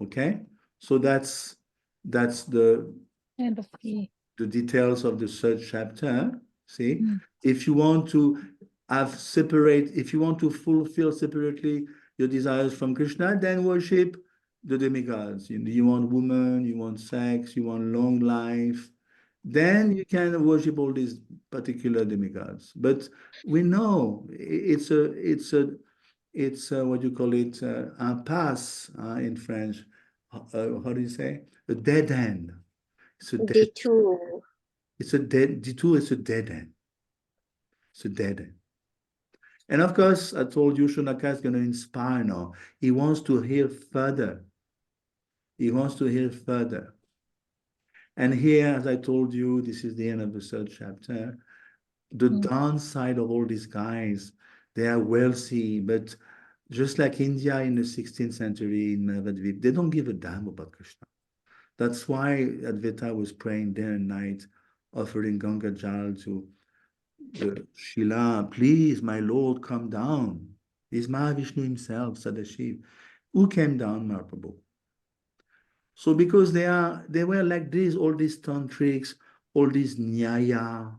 Okay? So that's the End of the details of the third chapter. See? If you want to fulfill separately your desires from Krishna, then worship the demigods. You want woman, you want sex, you want long life, then you can worship all these particular demigods. But we know it's what you call it, un pass in French. How do you say? A dead end. It's a dead. Detour. It's a dead detour. It's a dead end. It's a dead end. And of course, I told you, Shunaka is going to inspire now. He wants to hear further. He wants to hear further. And here, as I told you, this is the end of the third chapter. The downside of all these guys, they are wealthy, but just like India in the 16th century in Navadvip, they don't give a damn about Krishna. That's why Advaita was praying day and night, offering Ganga Jal to the Shila, please, my Lord, come down. It's Mahavishnu himself, Sadashiv. Who came down, Mahaprabhu? So because they were like this, all these tantrics, all these nyaya,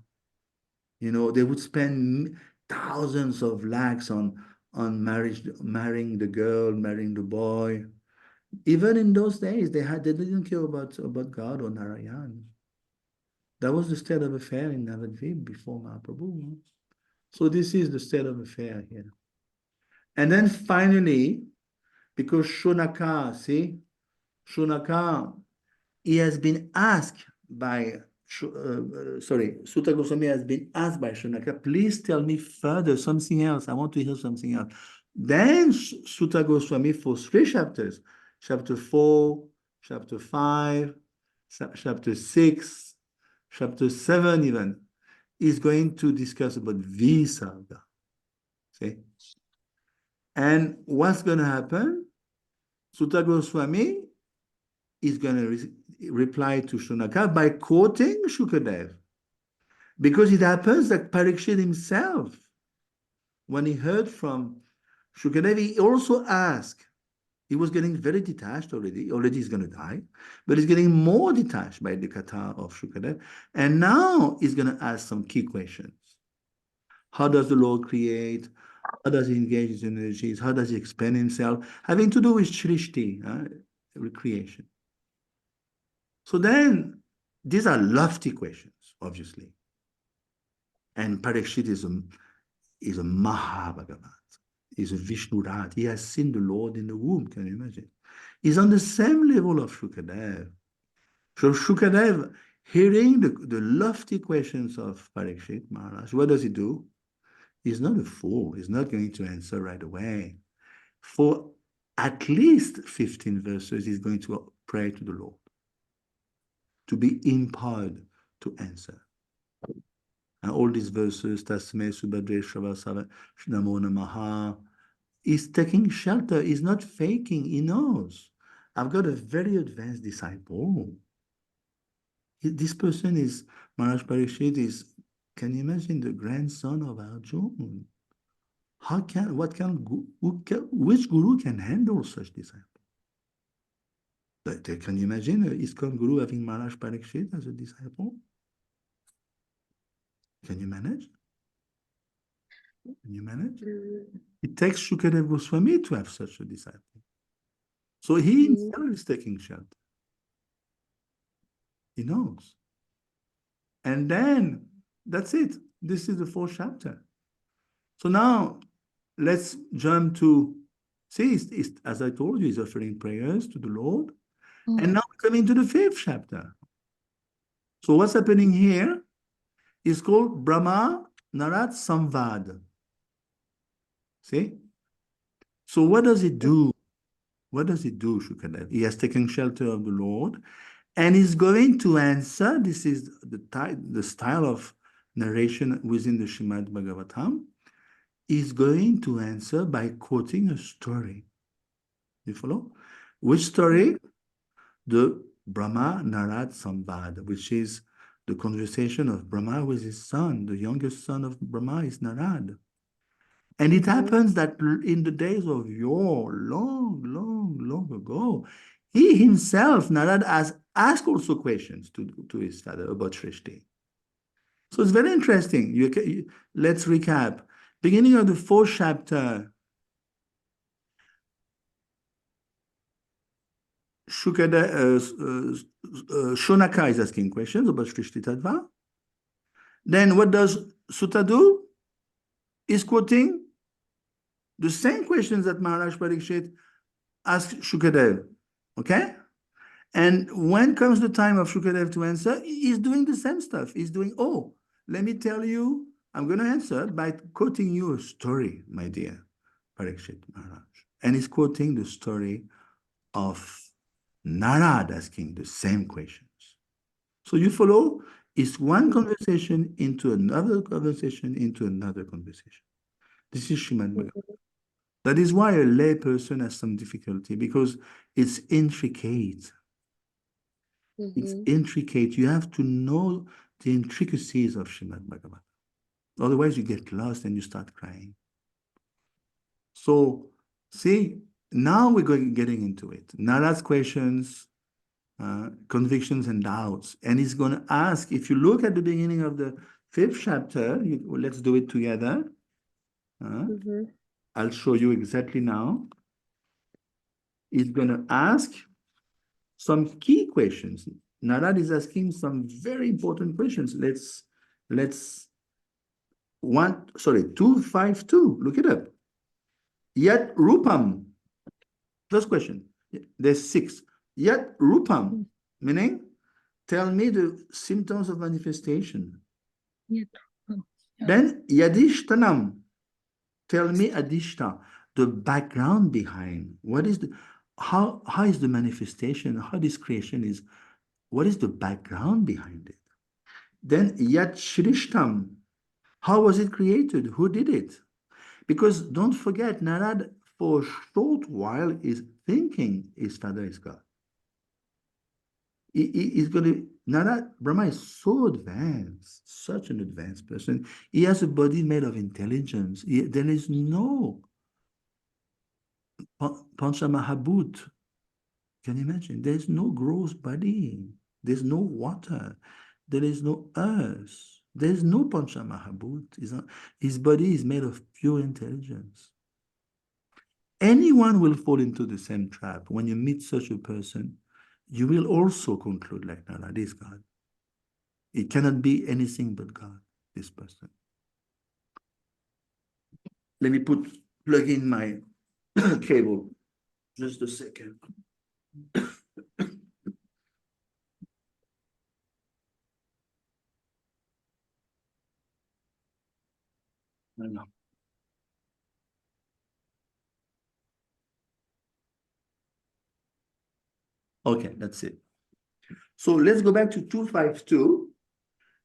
they would spend thousands of lakhs on marrying the girl, marrying the boy. Even in those days, they didn't care about God or Narayan. That was the state of affair in Navadvip before Mahaprabhu. So this is the state of affair here. And then finally, because Shunaka, he has been asked by, Suta Goswami has been asked by Shunaka, please tell me further something else. I want to hear something else. Then Suta Goswami, for 3 chapters, chapter 4, chapter 5, chapter 6, chapter 7 even, is going to discuss about Visarga. See? And what's going to happen? Suta Goswami is going to reply to Shunaka by quoting Shukadev. Because it happens that Parikshit himself, when he heard from Shukadev, he also asked. He was getting very detached already. Already he's going to die. But he's getting more detached by the kata of Shukadev. And now he's going to ask some key questions. How does the Lord create? How does he engage his energies? How does he expand himself? Having to do with Shrishti, recreation. So then, these are lofty questions, obviously. And Parikshit is a Mahabhagavat. He's a Vishnurat. He has seen the Lord in the womb, can you imagine? is on the same level of Shukadev. So Shukadev, hearing the lofty questions of Parikshit Maharaj, what does he do? He's not a fool. He's not going to answer right away. For at least 15 verses, he's going to pray to the Lord to be empowered to answer. And all these verses, Tasme Subhadre Shavasava Namo Namaha, is taking shelter, is not faking, he knows. I've got a very advanced disciple. This person is, Maharaj Parikshit is, can you imagine, the grandson of Arjuna? Which guru can handle such disciple? Can you imagine ISKCON guru having Maharaj Parikshit as a disciple? Can you manage? Can you manage? It takes Shukadev Goswami to have such a disciple. So he himself is taking shelter. He knows. And then, that's it. This is the 4th chapter. So now, let's jump to, see, as I told you, he's offering prayers to the Lord. And now we're coming to the 5th chapter. So what's happening here is called Brahma Narad Samvad. See? So what does it do? What does it do, Shukadev? He has taken shelter of the Lord and is going to answer. This is the style of narration within the Srimad Bhagavatam. Is going to answer by quoting a story. You follow? Which story? The Brahma Narad Samvad, which is the conversation of Brahma with his son. The youngest son of Brahma is Narad. And it happens that in the days of yore, long ago, he himself, Narad, has asked also questions to his father about Shrishti. So it's very interesting. Let's recap. Beginning of the 4th chapter, Shonaka is asking questions about Shrishti Tattva. Then what does Sutta do? Is quoting the same questions that Maharaj Parikshit asked Shukadev. Okay? And when comes the time of Shukadev to answer, he's doing the same stuff. He's doing, oh, let me tell you, I'm going to answer by quoting you a story, my dear Parikshit Maharaj. And he's quoting the story of Narad asking the same questions. So you follow? It's one conversation into another conversation into another conversation. This is Srimad Bhagavatam. That is why a lay person has some difficulty, because it's intricate. It's intricate. You have to know the intricacies of Srimad Bhagavatam. Otherwise, you get lost and you start crying. So, see, now we're getting into it. Narad's questions, convictions and doubts. And he's going to ask, if you look at the beginning of the 5th chapter, let's do it together. I'll show you exactly now. He's going to ask some key questions. Narad is asking some very important questions. Let's 252. Look it up. Yat Rupam. First question. There's 6. Yat Rupam, meaning, tell me the symptoms of manifestation. Then Yadishtanam, tell me Adishta, the background behind. What is how is the manifestation, how this creation is, what is the background behind it? Then Yat Shrishtam, how was it created? Who did it? Because don't forget, Narad for a short while is thinking his father is God. He's going to, Narad, Brahma is so advanced, such an advanced person. He has a body made of intelligence. There is no Panchamahabhut. Can you imagine? There is no gross body. There's no water. There is no earth. There is no Panchamahabhut. His body is made of pure intelligence. Anyone will fall into the same trap. When you meet such a person, you will also conclude like Narad is God. It cannot be anything but God, this person. Let me plug in my cable. Just a second. I know. Okay, that's it. So let's go back to 252.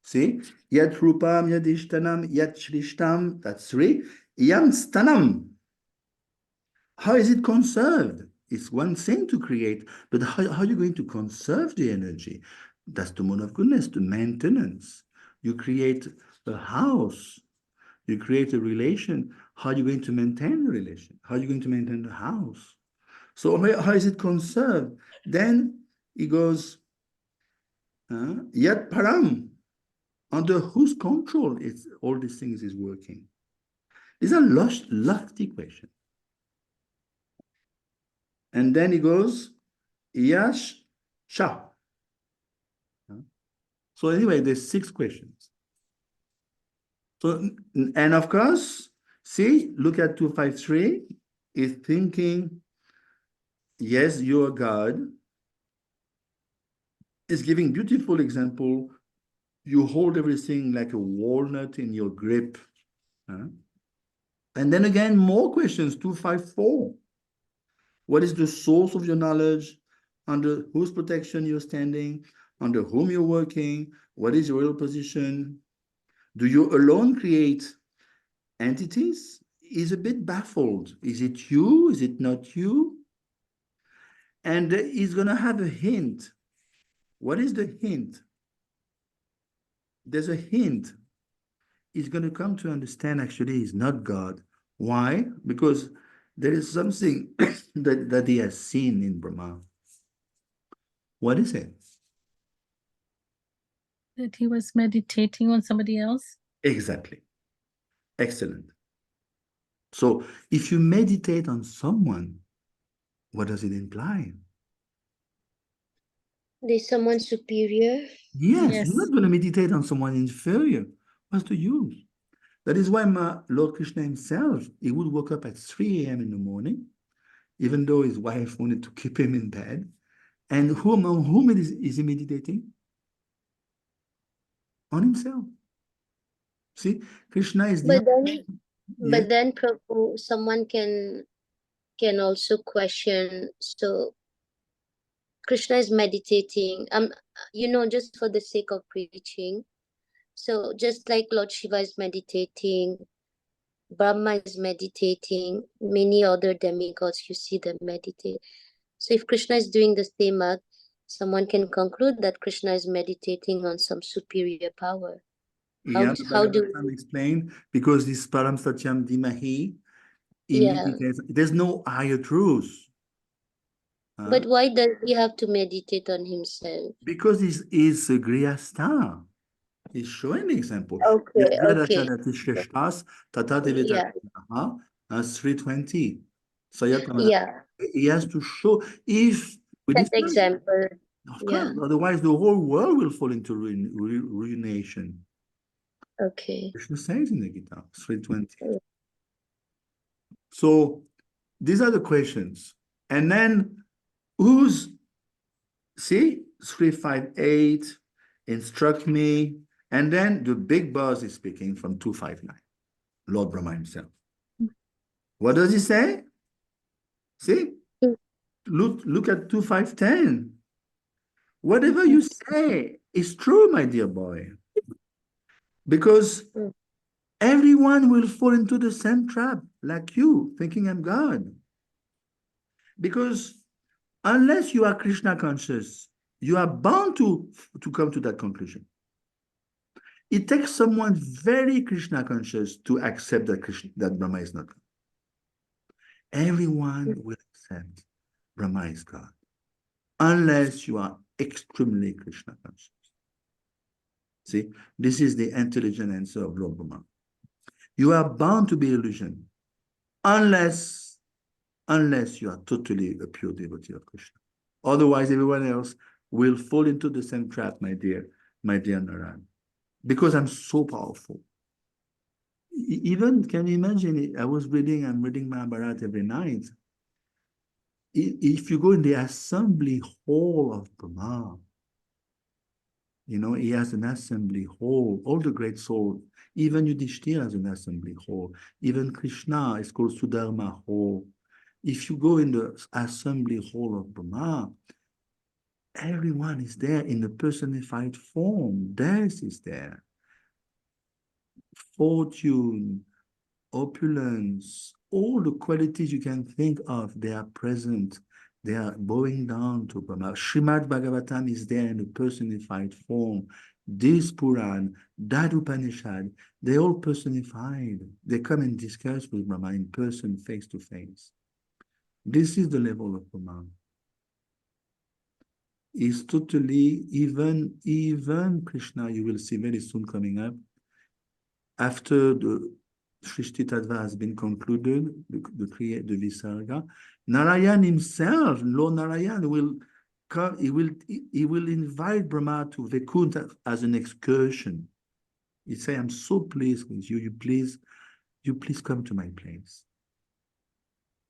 See, yat rupam, yat ishtanam, yat shrishtam, that's 3. Yam stanam. How is it conserved? It's one thing to create, but how are you going to conserve the energy? That's the mode of goodness, the maintenance. You create a house, you create a relation. How are you going to maintain the relation? How are you going to maintain the house? So how is it conserved? Then he goes, yat param, under whose control all these things is working? These are lofty questions. And then he goes, Yash Shah. So anyway, there's 6 questions. So, and of course, see, look at 253, is thinking, yes, you're God. Is giving beautiful example. You hold everything like a walnut in your grip. And then again, more questions, 254. What is the source of your knowledge? Under whose protection you're standing? Under whom you're working? What is your real position? Do you alone create entities? He's a bit baffled. Is it you? Is it not you? And he's going to have a hint. What is the hint? There's a hint. He's going to come to understand actually he's not God. Why? Because there is something that he has seen in Brahma. What is it? That he was meditating on somebody else? Exactly. Excellent. So if you meditate on someone, what does it imply? There's someone superior. Yes, you're not going to meditate on someone inferior. What's the use? That is why Lord Krishna himself, he would wake up at 3 a.m. in the morning, even though his wife wanted to keep him in bed. And on whom is he meditating? On himself. See, Krishna is the But then Prabhu, someone can also question, so Krishna is meditating, just for the sake of preaching. So just like Lord Shiva is meditating, Brahma is meditating, many other demigods, you see them meditate. So if Krishna is doing the same act, someone can conclude that Krishna is meditating on some superior power. How do we explain? Because this Param Satyam Dimahi, there's no higher truth. But why does he have to meditate on himself? Because he's a Grihastha. He's showing an example. Okay. 320. So Yeah. he has to show if That example. Of course, otherwise the whole world will fall into ruination. Okay. Krishna says in the Gita, 320. So these are the questions. And then see, 358, instruct me. And then the big boss is speaking from 259, Lord Brahma himself. What does he say? See, look at 2510. Whatever you say is true, my dear boy. Because everyone will fall into the same trap like you, thinking I'm God. Because unless you are Krishna conscious, you are bound to come to that conclusion. It takes someone very Krishna conscious to accept that Brahma is not God. Everyone will accept Brahma is God, unless you are extremely Krishna conscious. See, this is the intelligent answer of Lord Brahma. You are bound to be illusion, unless you are totally a pure devotee of Krishna. Otherwise, everyone else will fall into the same trap, my dear Narayan. Because I'm so powerful. Even, can you imagine it? I'm reading Mahabharata every night. if you go in the assembly hall of Brahma, you know, he has an assembly hall, all the great souls, even Yudhishthira has an assembly hall, even Krishna is called Sudharma hall. If you go in the assembly hall of Brahma, everyone is there in the personified form. Death is there. Fortune, opulence, all the qualities you can think of, they are present. They are bowing down to Brahma. Srimad Bhagavatam is there in a personified form. This Puran, that Upanishad, they all personified. They come and discuss with Brahma in person, face to face. This is the level of Brahma. It's totally, even Krishna, you will see very soon coming up, after the Shrishti Tattva has been concluded, the Visarga, Narayan himself, Lord Narayan, will come, he will invite Brahma to Vaikuntha as an excursion. He say, I'm so pleased with you, you please come to my place.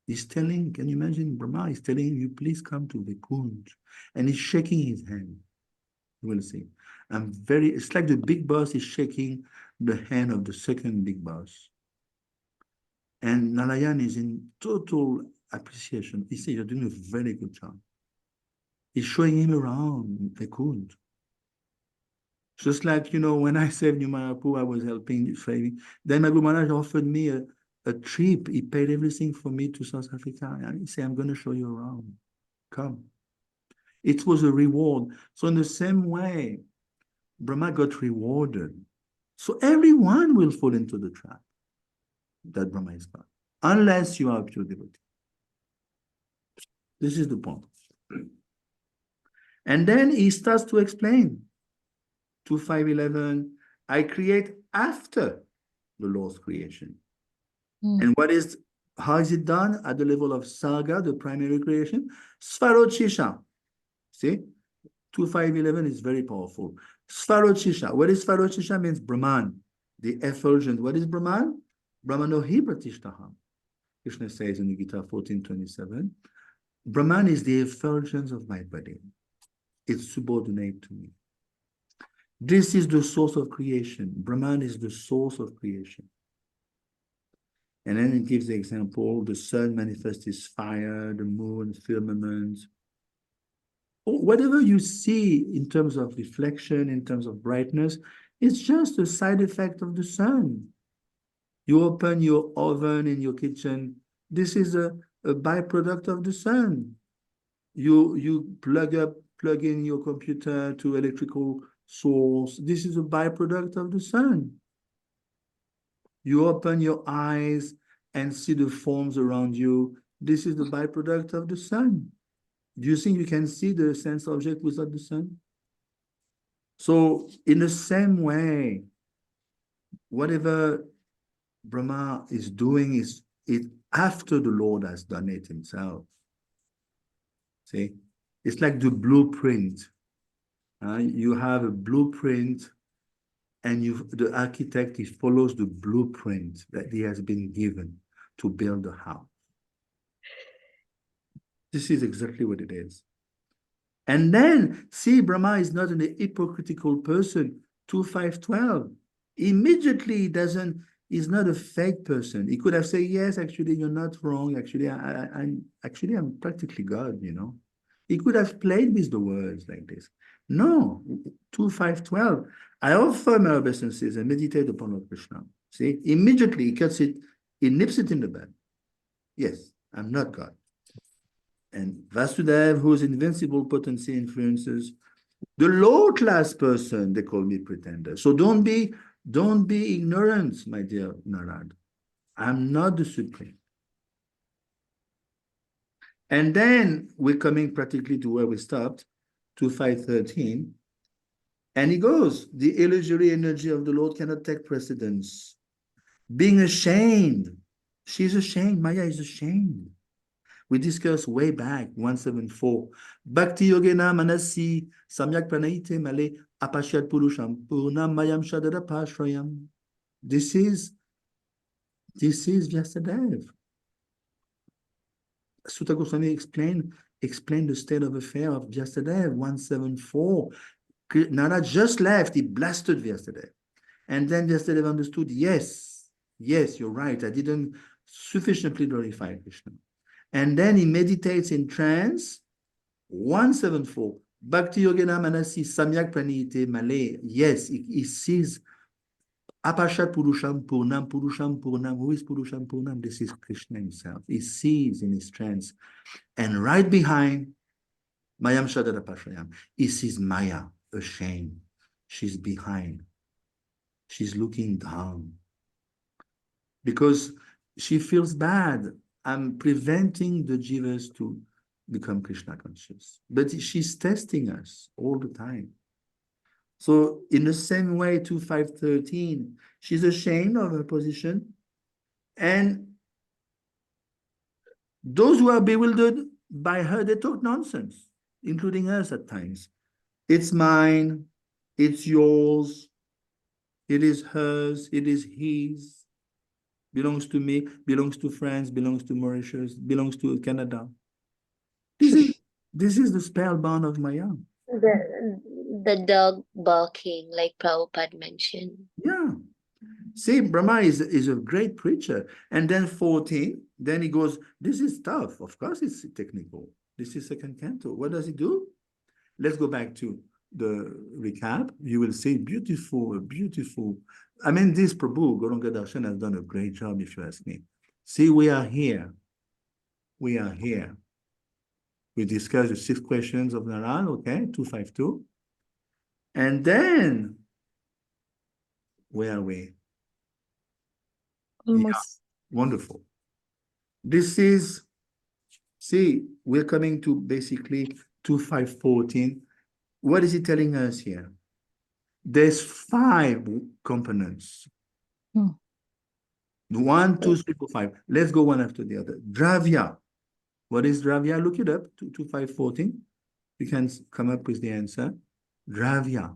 He's telling, can you imagine, Brahma is telling you, please come to Vaikuntha. And he's shaking his hand. You will see. It's like the big boss is shaking the hand of the second big boss. And Narayan is in total appreciation. He says, you're doing a very good job. He's showing him around Vaikuntha. Just like, you know, when I saved New Mayapur, I was helping saving. Then my Guru Maharaj offered me a trip. He paid everything for me to South Africa. And he said, I'm going to show you around. Come. It was a reward. So in the same way, Brahma got rewarded. So everyone will fall into the trap that Brahma is God, unless you are a pure devotee. This is the point. And then he starts to explain. 2.5.11, I create after the Lord's creation. And how is it done? At the level of Sarga, the primary creation. Svarochisha. See? 2.5.11 is very powerful. Svarochisha. What is Svarochisha? Means Brahman, the effulgence. What is Brahman? Brahmano hi pratishtaham. Krishna says in the Gita 14.27, Brahman is the effulgence of my body. It's subordinate to me. This is the source of creation. Brahman is the source of creation. And then it gives the example, the sun manifests as fire, the moon, firmament. Whatever you see in terms of reflection, in terms of brightness, it's just a side effect of the sun. You open your oven in your kitchen, this is a byproduct of the sun. You plug in your computer to electrical source, this is a byproduct of the sun. You open your eyes and see the forms around you, this is the byproduct of the sun. Do you think you can see the sense object without the sun? So in the same way, whatever Brahma is doing is it after the Lord has done it himself. See? It's like the blueprint. You have a blueprint and the architect, he follows the blueprint that he has been given to build a house. This is exactly what it is. And then, see, Brahma is not an hypocritical person. 2.5.12. Immediately, he's not a fake person. He could have said, yes, actually, you're not wrong. Actually, I'm practically God, you know. He could have played with the words like this. No, 2.5.12. I offer my obeisances and meditate upon Lord Krishna. See, immediately he cuts it, he nips it in the bud. Yes, I'm not God. And Vasudeva, whose invincible potency influences the low-class person, they call me pretender. So don't be ignorant, my dear Narad. I'm not the supreme. And then we're coming practically to where we stopped, to 5.13. And he goes, the illusory energy of the Lord cannot take precedence. Being ashamed, she's ashamed, Maya is ashamed. We discussed way back, 174. Bhakti yogena manasi samyak pranaite male apashyad purusham purnam mayam shadara pashrayam. This is Vyasadeva. Sutta Goswami explained the state of affair of Vyasadeva, 174. Nara just left, he blasted Vyasadeva. And then Vyasadeva understood, yes, you're right, I didn't sufficiently glorify Krishna. And then he meditates in trance, 174. Bhakti Yogena Manasi Samyak Pranite Male. Yes, he sees Apashat Purusham Purnam. Who is Purusham Purnam? This is Krishna himself. He sees in his trance. And right behind Mayam Shadara Pashayam, he sees Maya, ashamed. She's behind. She's looking down. Because she feels bad. I'm preventing the jivas to become Krishna conscious. But she's testing us all the time. So in the same way, 2513, she's ashamed of her position. And those who are bewildered by her, they talk nonsense, including us at times. It's mine, it's yours, it is hers, it is his, belongs to me, belongs to France, belongs to Mauritius, belongs to Canada. This is the spellbound of Maya. The dog barking, like Prabhupada mentioned. Yeah. See, Brahma is a great preacher. And then 14, then he goes, this is tough. Of course it's technical. This is second canto. What does he do? Let's go back to the recap. You will see beautiful. I mean, this Prabhu, Gauranga Darshan, has done a great job, if you ask me. See, we are here. We discussed the 6 questions of Naran, okay, 252. And then, where are we? Almost. Yeah, wonderful. This is, see, we're coming to basically 2514. What is he telling us here? There's 5 components. 1, 2, 3, 4, 5. Let's go one after the other. Dravya. What is Dravya? Look it up, 2514. You can come up with the answer. Dravya.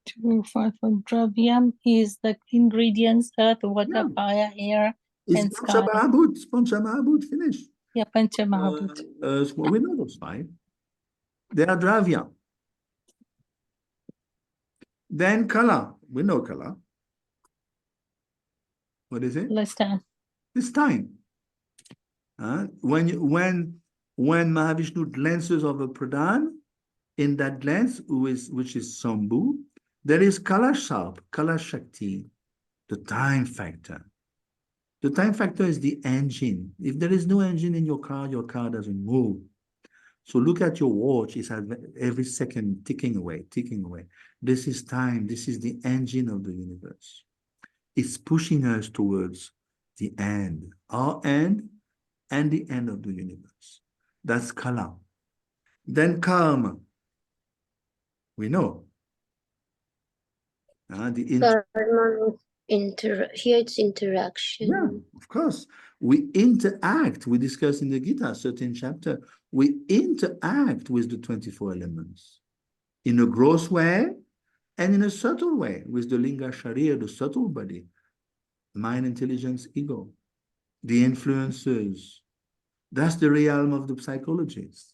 254. Dravyam is the ingredients: earth, water, Yeah. fire, air, It's and sky. Panchamahabhut, finish. Yeah, Panchamahabhut. We know those 5. They are Dravya. Then Kala. We know Kala. What is it? Last time. It's time. When Mahavishnu glances over Pradhan, in that glance, which is Sambhu, there is Kala Sharp, Kala Shakti, the time factor. The time factor is the engine. If there is no engine in your car doesn't move. So look at your watch, it's every second ticking away. This is time, this is the engine of the universe. It's pushing us towards the end, our end and the end of the universe. That's Kala. Then Karma. We know. Karma, here it's interaction. Yeah, of course. We interact. We discuss in the Gita, certain chapter. We interact with the 24 elements in a gross way and in a subtle way with the Linga Sharir, the subtle body, mind, intelligence, ego, the influences. That's the realm of the psychologists.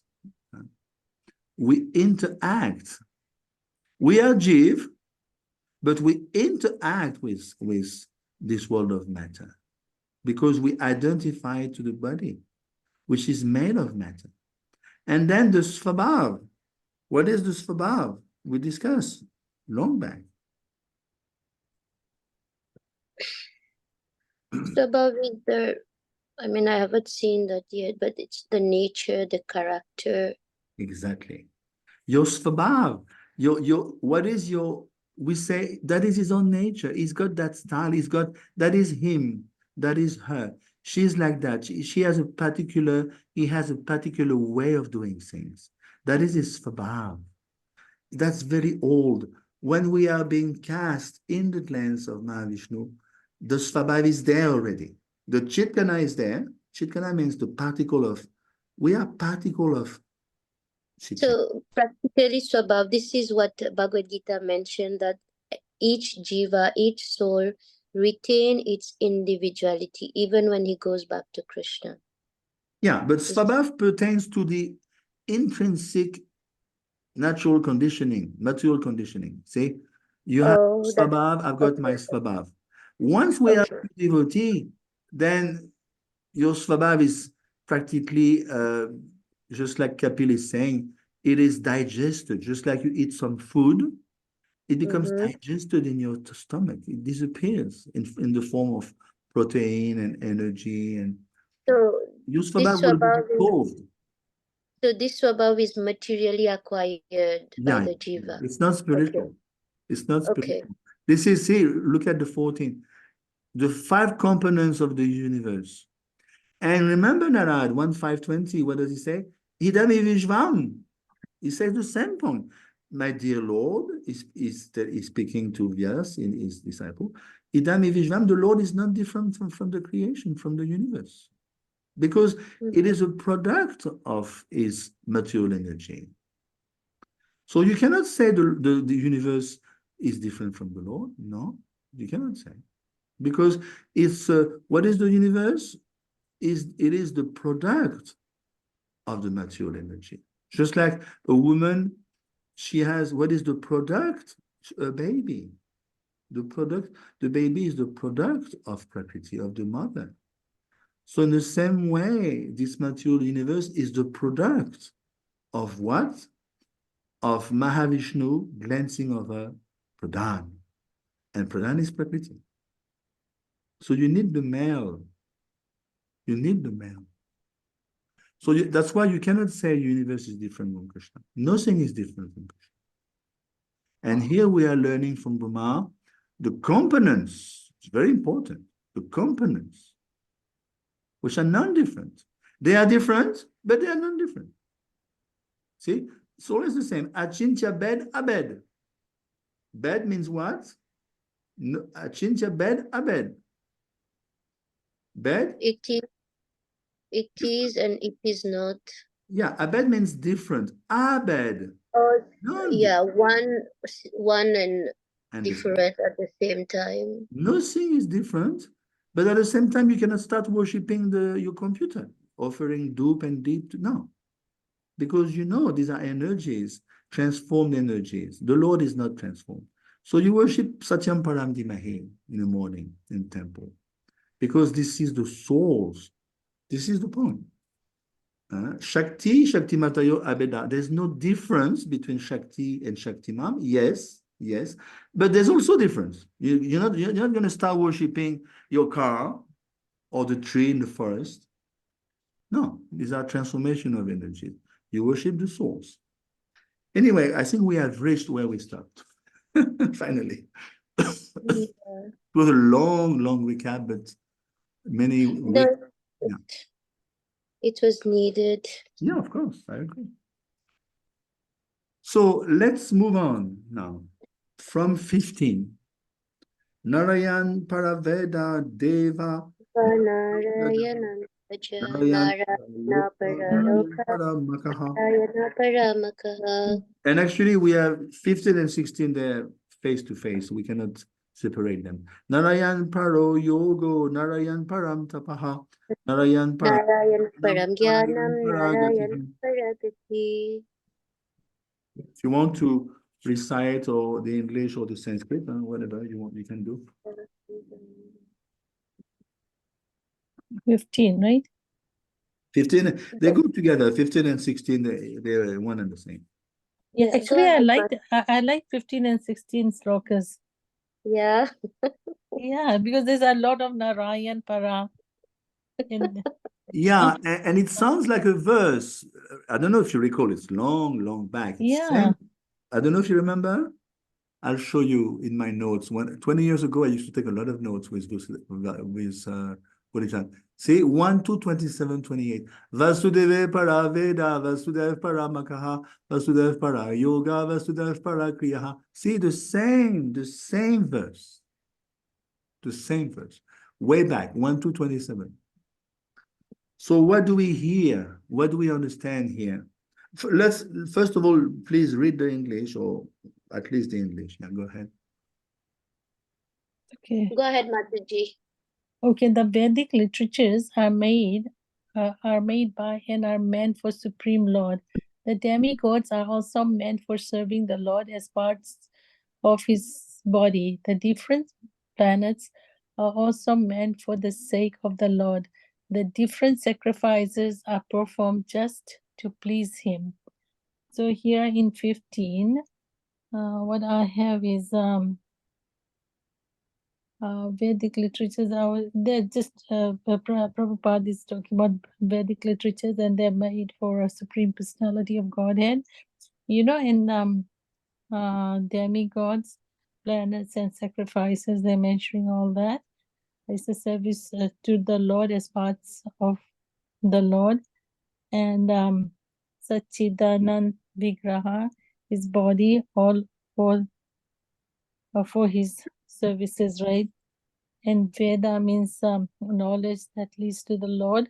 We interact. We are Jiv, but we interact with this world of matter because we identify to the body, which is made of matter. And then the Svabhav. What is the Svabhav? We discussed long back. Svabhav is the, I mean, I haven't seen that yet, but it's the nature, the character. Exactly. Your Svabhav, what is your, we say that is his own nature. He's got that style. That is him. That is her. She's like that. He has a particular way of doing things. That is his Svabhav. That's very old. When we are being cast in the glance of Mahavishnu, the Svabhav is there already. The Chitkana is there. Chitkana means the particle of, we are particle of Chitkana. So practically Svabhav, this is what Bhagavad Gita mentioned, that each jiva, each soul retain its individuality even when he goes back to Krishna. Yeah, but Svabhav pertains to the intrinsic natural conditioning, material conditioning. See, you have Svabhav, I've got my Svabhav. Once we are devotee, then your Svabhav is practically, just like Kapil is saying, it is digested, just like you eat some food, it becomes digested in your stomach. It disappears in the form of protein and energy, and So your this Svabhav will be Swabhav dissolved. so this Swabhav is materially acquired by Yeah, the Jiva. it's not spiritual. It's not spiritual. Okay. This is, see, look at the 14. The 5 components of the universe. And remember Narad, 1.5.20, what does he say? Idami Vishvam. He says the same point. My dear Lord is speaking to Vyas, in his disciple. Idami Vishvam, the Lord is not different from the creation, from the universe. Because it is a product of his material energy. So you cannot say the universe is different from the Lord. No, you cannot say. Because it's, what is the universe? It is the product of the material energy. Just like a woman, she has, what is the product? A baby. The baby is the product of Prakriti, of the mother. So in the same way, this material universe is the product of what? Of Mahavishnu glancing over Pradhan. And Pradhan is Prakriti. So you need the male. You need the male. So that's why you cannot say universe is different from Krishna. Nothing is different from Krishna. And here we are learning from Brahma the components. It's very important. The components, which are non-different. They are different, but they are non-different. See, it's always the same. Achintya bed, abed. Bed means what? No, achintya bed, abed. Bed? It is and it is not. Yeah, abed means different. Abed. Oh, No, yeah, one and different at the same time. Nothing is different, but at the same time, you cannot start worshiping your computer, offering dupe and deep. No, because you know these are energies, transformed energies. The Lord is not transformed. So you worship Satyam Param Dimahi in the morning in the temple, because this is the souls. This is the point. Shakti, Shakti Matayo Abeda. There's no difference between Shakti and Shaktiman. Yes, yes. But there's also difference. You're not going to start worshiping your car or the tree in the forest. No, these are transformation of energy. You worship the souls. Anyway, I think we have reached where we stopped. Finally. It was a long, long recap, but many weeks. Yeah. It was needed. Yeah, of course, I agree. So let's move on now. From 15. Narayan Paraveda Deva. Narayan Paramakaha. And actually, we have 15 and 16 there face to face. We cannot separate them. Narayan Paro Yogo, Narayan Param Tapaha, Narayan Param Jnanam, Narayan Paragati. If you want to recite or the English or the Sanskrit, whatever you want, you can do. 15, right? 15, they go together. 15 and 16, they're one and the same. Yeah, actually, I like 15 and 16 slokas. Yeah. Yeah, because there's a lot of Narayan Para. Yeah, and it sounds like a verse. I don't know if you recall, it's long, long back. Yeah. I don't know if you remember. I'll show you in my notes. 20 years ago, I used to take a lot of notes with Bodhisattva. See, 1, 2, 27, 28. Vasudeva para Veda, Vasudeva para Makaha, Vasudeva para Yoga, Vasudeva para Kriyaha. See, the same verse. The same verse. Way back, 1, 2, 27. So what do we hear? What do we understand here? Let's, first of all, please read the English, or at least the English. Yeah, go ahead. Okay. Go ahead, Mataji. Okay, the Vedic literatures are made by and are meant for Supreme Lord. The demigods are also meant for serving the Lord as parts of his body. The different planets are also meant for the sake of the Lord. The different sacrifices are performed just to please him. So here in 15, what I have is Vedic literatures. They're just Prabhupada is talking about Vedic literatures, and they're made for a Supreme Personality of Godhead. You know, in demigods, planets, and sacrifices, they're mentioning all that. It's a service to the Lord as parts of the Lord, and Sachidanand Vigraha, his body, all for his services, right? And Veda means knowledge that leads to the Lord.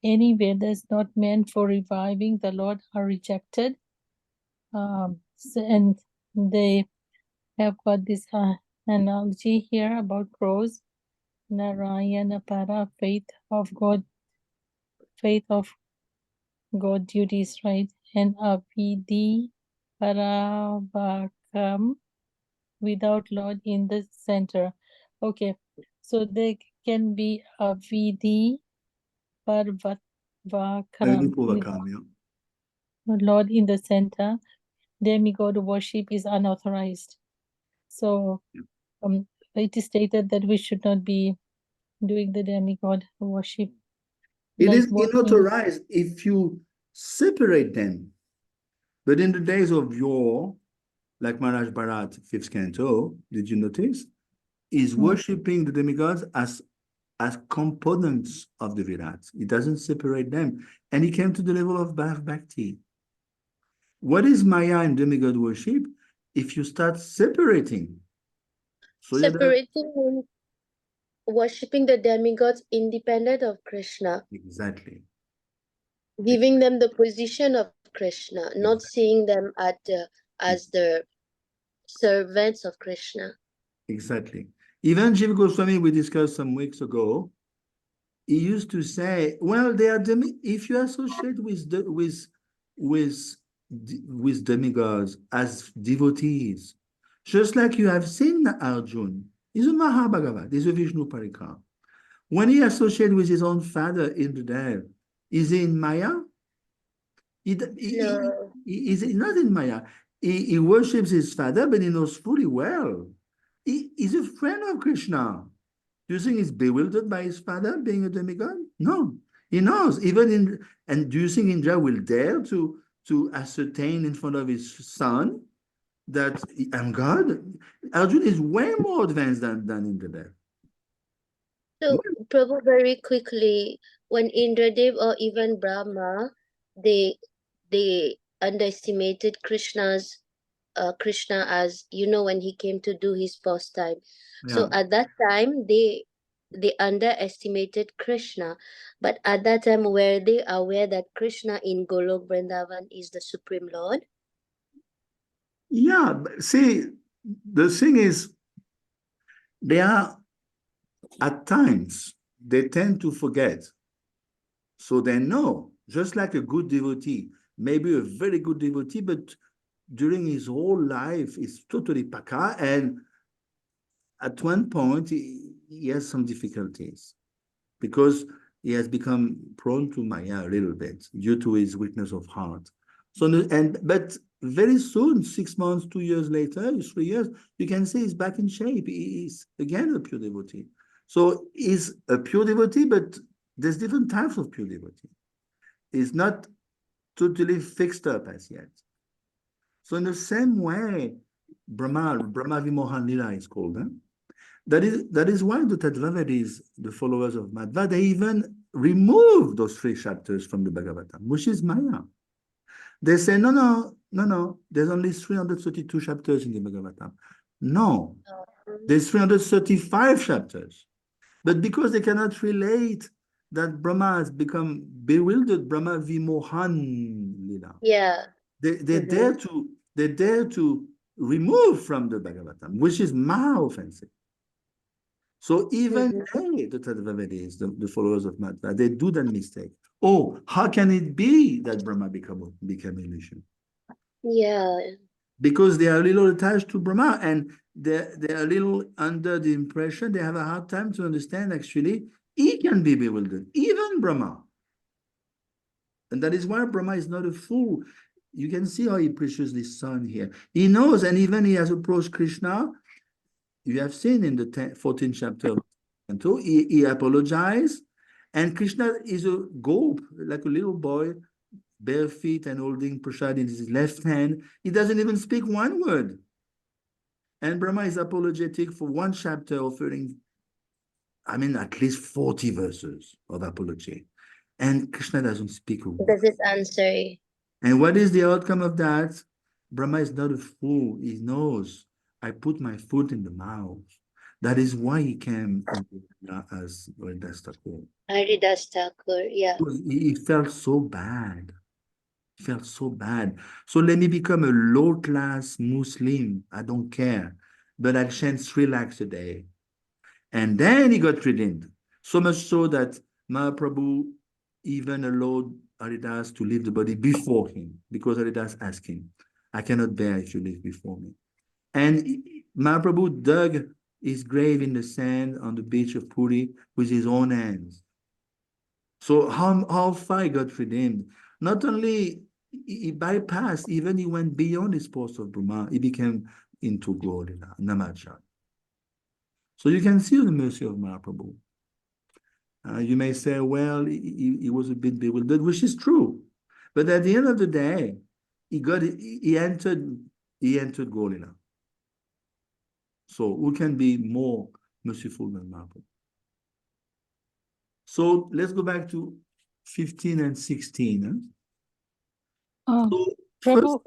Any Veda is not meant for reviving the Lord are rejected. And they have got this analogy here about crows. Narayana para, faith of God duties, right? And Avidhi paravakam, without Lord in the center. Okay, so there can be Avidhi paravakam, Lord in the center. Demigod worship is unauthorized. So it is stated that we should not be doing the demigod worship. It like is unauthorized if you separate them. But in the days of yore, like Maharaj Bharat, 5th canto, did you notice? Is worshipping the demigods as components of the Virat. He doesn't separate them. And he came to the level of Bhav Bhakti. What is Maya and demigod worship? If you start separating. So Separating means worshipping the demigods independent of Krishna. Exactly. Giving them the position of Krishna, not seeing them as the servants of Krishna. Exactly. Even Jiva Goswami, we discussed some weeks ago, he used to say, well, they are if you associate with demigods as devotees, just like you have seen Arjun, he's a Mahabhagavat, he's a Vishnu Parikar. When he associated with his own father in the Dev, is he in Maya? No. He's not in Maya. He worships his father, but he knows fully well. He's a friend of Krishna. Do you think he's bewildered by his father being a demigod? No. He knows. And do you think Indra will dare to ascertain in front of his son that I'm God? Arjun is way more advanced than Indra there. So, Prabhu, very quickly, when Indradev or even Brahma, they underestimated Krishna as, when he came to do his pastime. So Yeah. at that time, they underestimated Krishna. But at that time, were they aware that Krishna in Golok Vrindavan is the Supreme Lord? Yeah. See, the thing is, they are, at times, they tend to forget. So they know, just like a good devotee, maybe a very good devotee, but during his whole life is totally paka, and at one point he has some difficulties because he has become prone to Maya a little bit due to his weakness of heart. But very soon, 6 months, 2 years later, 3 years, you can say he's back in shape. He's again a pure devotee. So he's a pure devotee, but there's different types of pure devotee. He's not totally fixed up as yet. So in the same way, Brahma Vimohan Lila is called. That is why the Tadvavadis, the followers of Madhva, they even remove those 3 chapters from the Bhagavatam, which is Maya. They say, no, there's only 332 chapters in the Bhagavatam. No, there's 335 chapters. But because they cannot relate that Brahma has become bewildered, Brahma Vimohan Lila. Yeah. They dare to remove from the Bhagavatam, which is Maha offensive. So even they, the Tattvavedis, the followers of Madhva, they do that mistake. Oh, how can it be that Brahma became illusion? Yeah. Because they are a little attached to Brahma and they're a little under the impression, they have a hard time to understand actually, he can be bewildered, even Brahma. And that is why Brahma is not a fool. You can see how he precious this son here. He knows, and even he has approached Krishna. You have seen in the 14th chapter, and so he apologized. And Krishna is a gop, like a little boy, bare feet and holding prasad in his left hand. He doesn't even speak one word. And Brahma is apologetic for one chapter, offering, at least 40 verses of apology. And Krishna doesn't speak a word. Does it answer? And what is the outcome of that? Brahma is not a fool. He knows, I put my foot in the mouth. That is why he came as Haridas Thakur. Haridas Thakur, yeah. He felt so bad. He felt so bad. So let me become a low-class Muslim. I don't care. But I'll chant 3 lakhs a day. And then he got redeemed. So much so that Mahaprabhu even allowed Haridas to leave the body before him, because Haridas asked him, I cannot bear if you leave before me. And Mahaprabhu dug his grave in the sand on the beach of Puri with his own hands. So how far he got redeemed? Not only he bypassed, even he went beyond his post of Brahma, he became into Gaurila, Namacharya. So you can see the mercy of Mahaprabhu. You may say, well, he was a bit bewildered, which is true. But at the end of the day, he entered Gaurila. So who can be more merciful than Mahaprabhu? So let's go back to 15 and 16. So Prabhu,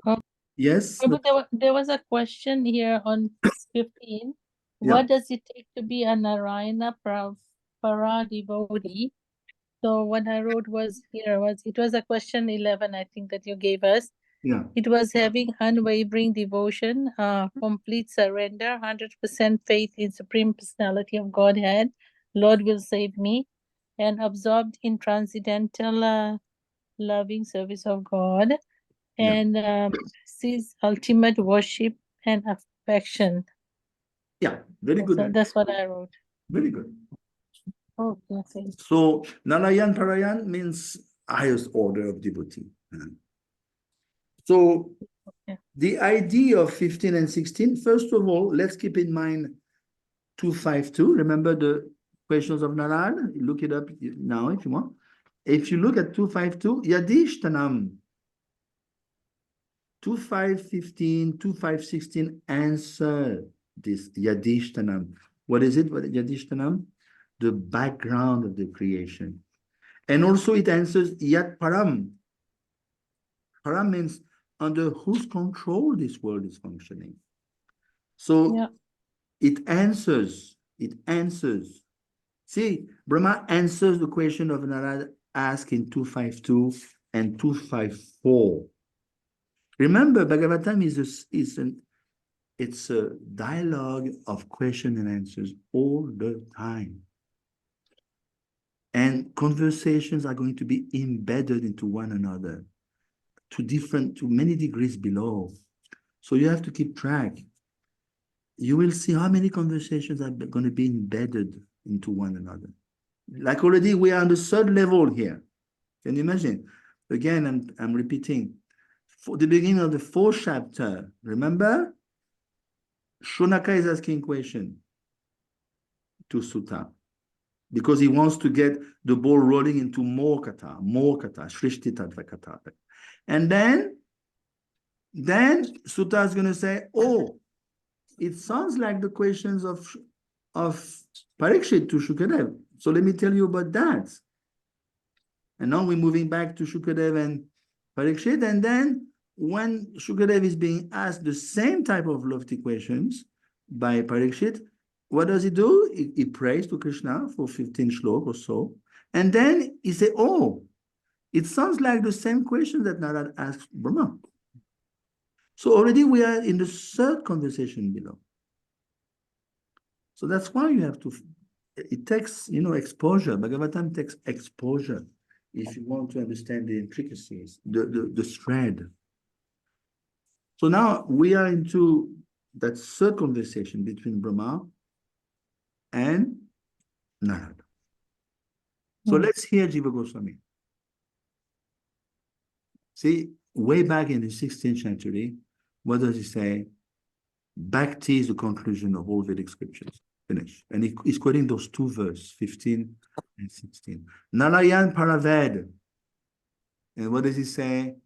yes. Prabhu, there was a question here on 15. Yeah. What does it take to be a Narayana Para devotee? So what I wrote it was a question 11, I think, that you gave us. Yeah. It was having unwavering devotion, complete surrender, 100% faith in Supreme Personality of Godhead, Lord will save me, and absorbed in transcendental loving service of God, and sees ultimate worship and affection. Yeah, very good. So that's what I wrote. Very good. Okay. So Narayan Parayan means highest order of devotee. So the idea of 15 and 16, first of all, let's keep in mind 252. Remember the questions of Narad? Look it up now if you want. If you look at 252, Yadishtanam. 2515, 2516 answer this Yadishtanam. What is it? What is Yadishtanam? The background of the creation. And also it answers Yat Param. Param means under whose control this world is functioning. So it answers. See, Brahma answers the question of Narad asked in 252 and 254. Remember, Bhagavatam it's a dialogue of question and answers all the time. And conversations are going to be embedded into one another to many degrees below. So you have to keep track. You will see how many conversations are going to be embedded into one another. Like already we are on the 3rd level here. Can you imagine? Again, I'm repeating. For the beginning of the 4th chapter, remember? Shunaka is asking question to Sutta because he wants to get the ball rolling into more kata, Shrishti Tattva kata. And then Sutta is going to say, oh, it sounds like the questions of Parikshit to Shukadev. So let me tell you about that. And now we're moving back to Shukadev and Parikshit. And then when Shukadev is being asked the same type of lofty questions by Parikshit, what does he do? He prays to Krishna for 15 shlok or so. And then he says, oh, it sounds like the same question that Narad asked Brahma. So already we are in the 3rd conversation below. So that's why you have to it takes, exposure. Bhagavatam takes exposure if you want to understand the intricacies, the thread. So now we are into that third conversation between Brahma and Narada. So let's hear Jiva Goswami. See, way back in the 16th century, what does he say? Bhakti is the conclusion of all Vedic scriptures. Finish. And he's quoting those two verses, 15 and 16. Narayan Paraved. And what does he say?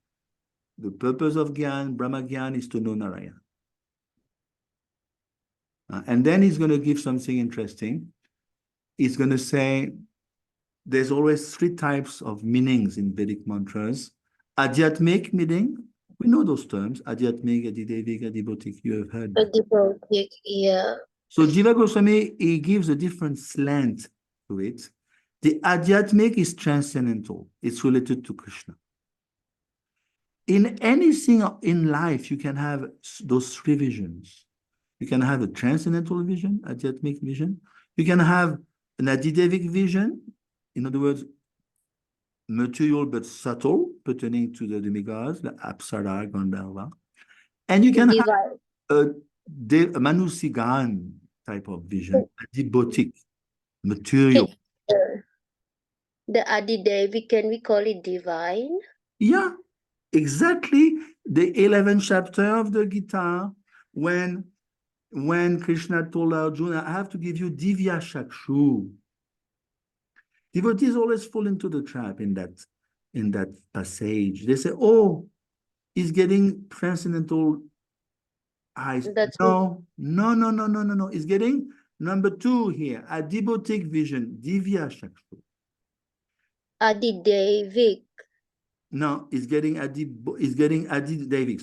The purpose of Gyan, Brahma Gyan, is to know Narayan. And then he's going to give something interesting. He's going to say there's always three types of meanings in Vedic mantras. Adhyatmic meaning, we know those terms. Adhyatmic, Adidevik, Adibhotik, you have heard that. Adibhotik, yeah. So Jiva Goswami, he gives a different slant to it. The Adhyatmic is transcendental. It's related to Krishna. In anything in life, you can have those three visions. You can have a transcendental vision, Adhyatmic vision. You can have an Adidevic vision, in other words, material but subtle, pertaining to the demigods, the Apsara, Gandharva. And you can have a Manusigan type of vision, Adibhotik, material. The Adidevi, can we call it divine? Yeah, exactly. The 11th chapter of the Gita, when Krishna told Arjuna, I have to give you Divya Shakshu. Devotees always fall into the trap in that passage. They say, oh, he's getting transcendental eyes. No. He's getting number 2 here, Adibhotik vision, Divya Shakshu. Adidevik. No, he's getting Adidevik,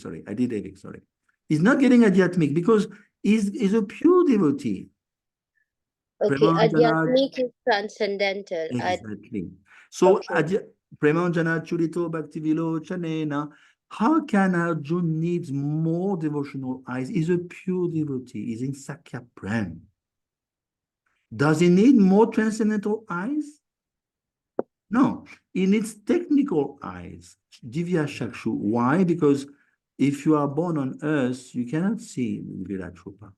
sorry. He's not getting Adhyatmic because he's a pure devotee. Okay, Adhyatmic is transcendental. Exactly. So, Premanjana Churito Bhaktivilo Chanena, how can Arjuna needs more devotional eyes? He's a pure devotee. He's in Sakya Prem. Does he need more transcendental eyes? No, he needs technical eyes, Divya Shakshu. Why? Because if you are born on earth, you cannot see Virat Rupa.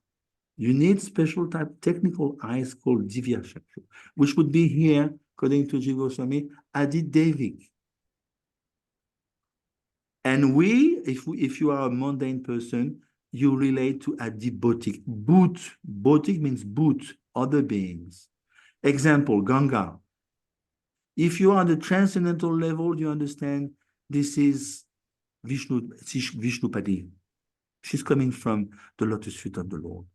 You need special type technical eyes called Divya Shakshu, which would be here, according to Jiva Goswami, Adidevik. And if you are a mundane person, you relate to Adibhotik. Bhotik means boot, other beings. Example, Ganga. If you are on the transcendental level, you understand this is Vishnupadi. She's coming from the lotus feet of the Lord.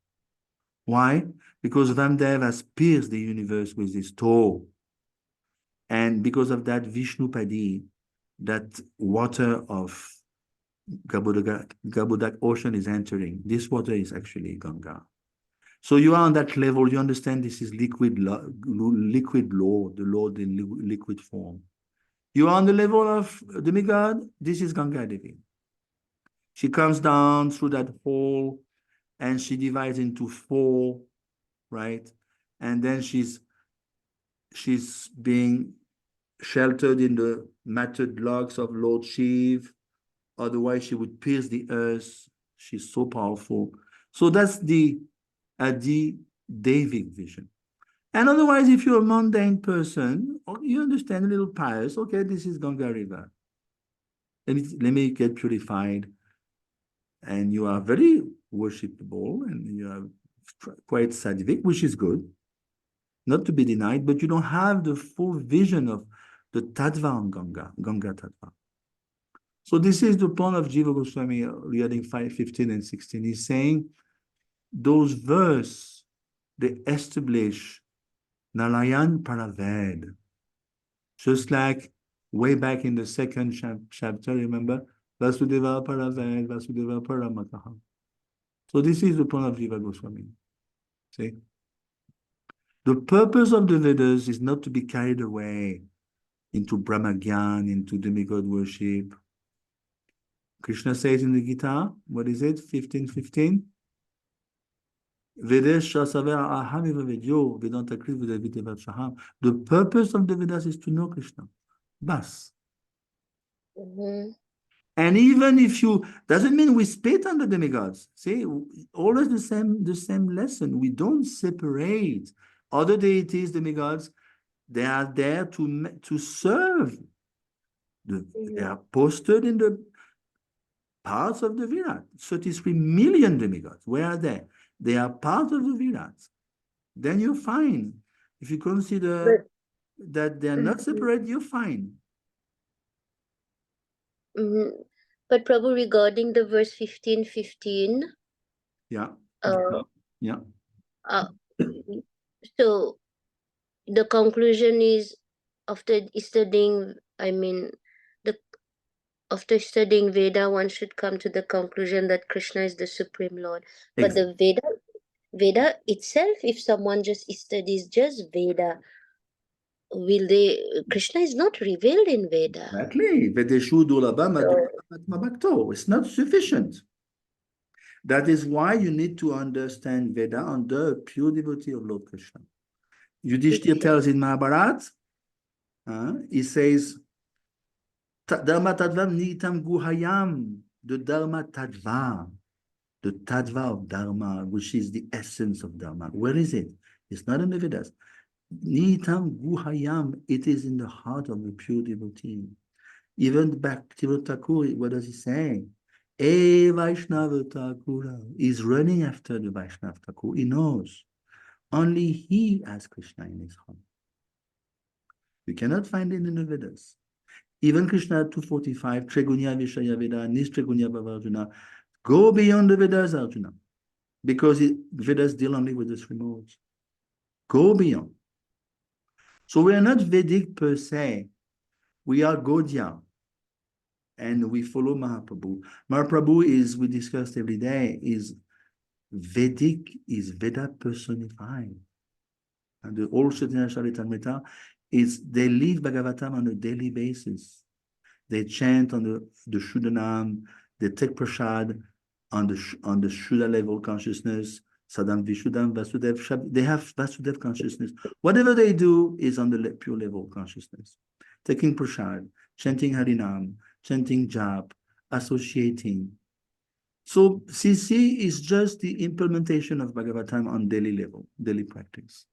Why? Because Vamdev has pierced the universe with his toe. And because of that Vishnupadi, that water of Gabodak ocean is entering. This water is actually Ganga. So you are on that level, you understand this is liquid Lord, the Lord in liquid form. You are on the level of demigod, this is Ganga Devi. She comes down through that hole and she divides into 4, right? And then she's being sheltered in the matted locks of Lord Shiv. Otherwise, she would pierce the earth. She's so powerful. So that's the Adi-Devic vision. And otherwise, if you're a mundane person, you understand a little pious, okay, this is Ganga River. Let me get purified. And you are very worshipable and you are quite sadhvic, which is good, not to be denied, but you don't have the full vision of the Tattva on Ganga Tattva. So this is the point of Jiva Goswami regarding 5:15 and 16. He's saying those verses, they establish Narayan Paraved. Just like way back in the 2nd chapter, remember? Vasudeva Paraved, Vasudeva Paramataha. So this is the point of Jiva Goswami. See? The purpose of the Vedas is not to be carried away into Brahma Gyan, into demigod worship. Krishna says in the Gita, what is it? 15:15? Vedesha Savera Ahami Vedyo, Vedanta Krit Vedavite Vachaham. The purpose of the Vedas is to know Krishna. Bas. Mhm. And even if you, doesn't mean we spit on the demigods. See, always the same lesson. We don't separate other deities, demigods. They are there to serve. They are posted in the parts of the Virat. 33 million demigods. Where are they? They are part of the Virat. Then you're fine. If you consider that they're not separate, you're fine. Mhm. But Prabhu, regarding the verse 15:15, Yeah. uh, Yeah. uh, so the conclusion is after studying, I mean, the after studying Veda, one should come to the conclusion that Krishna is the Supreme Lord. But the Veda itself, if someone just studies just Veda, Krishna is not revealed in Veda. Exactly. It's not sufficient. That is why you need to understand Veda under pure devotee of Lord Krishna. Yudhishthir tells in Mahabharata, he says, Dharma Tadvam Nitam Guhayam, the Dharma Tadva, the Tadva of Dharma, which is the essence of Dharma. Where is it? It's not in the Vedas. Nitam Guhayam, it is in the heart of the pure devotee. Even Bhaktivinoda Thakur, what does he say? A Vaishnava Thakur is running after the Vaishnava Thakur. He knows. Only he has Krishna in his heart. You cannot find it in the Vedas. Even Krishna 245, Tregunya Vishaya Veda, Nistregunya Bhavarjuna, go beyond the Vedas, Arjuna. Because Vedas deal only with the three modes. Go beyond. So we are not Vedic per se. We are Gaudiya. And we follow Mahaprabhu. Mahaprabhu is, we discussed every day, is Vedic, is Veda personified. And the old Chaitanya Charitamrita is, they live Bhagavatam on a daily basis. They chant on the Shuddhanam, they take prasad on the Shuddha level consciousness, Sadam Vishuddham, Vasudev, they have Vasudev consciousness. Whatever they do is on the pure level consciousness. Taking prasad, chanting Harinam, chanting Jap, associating. So CC is just the implementation of Bhagavatam on daily level, daily practice.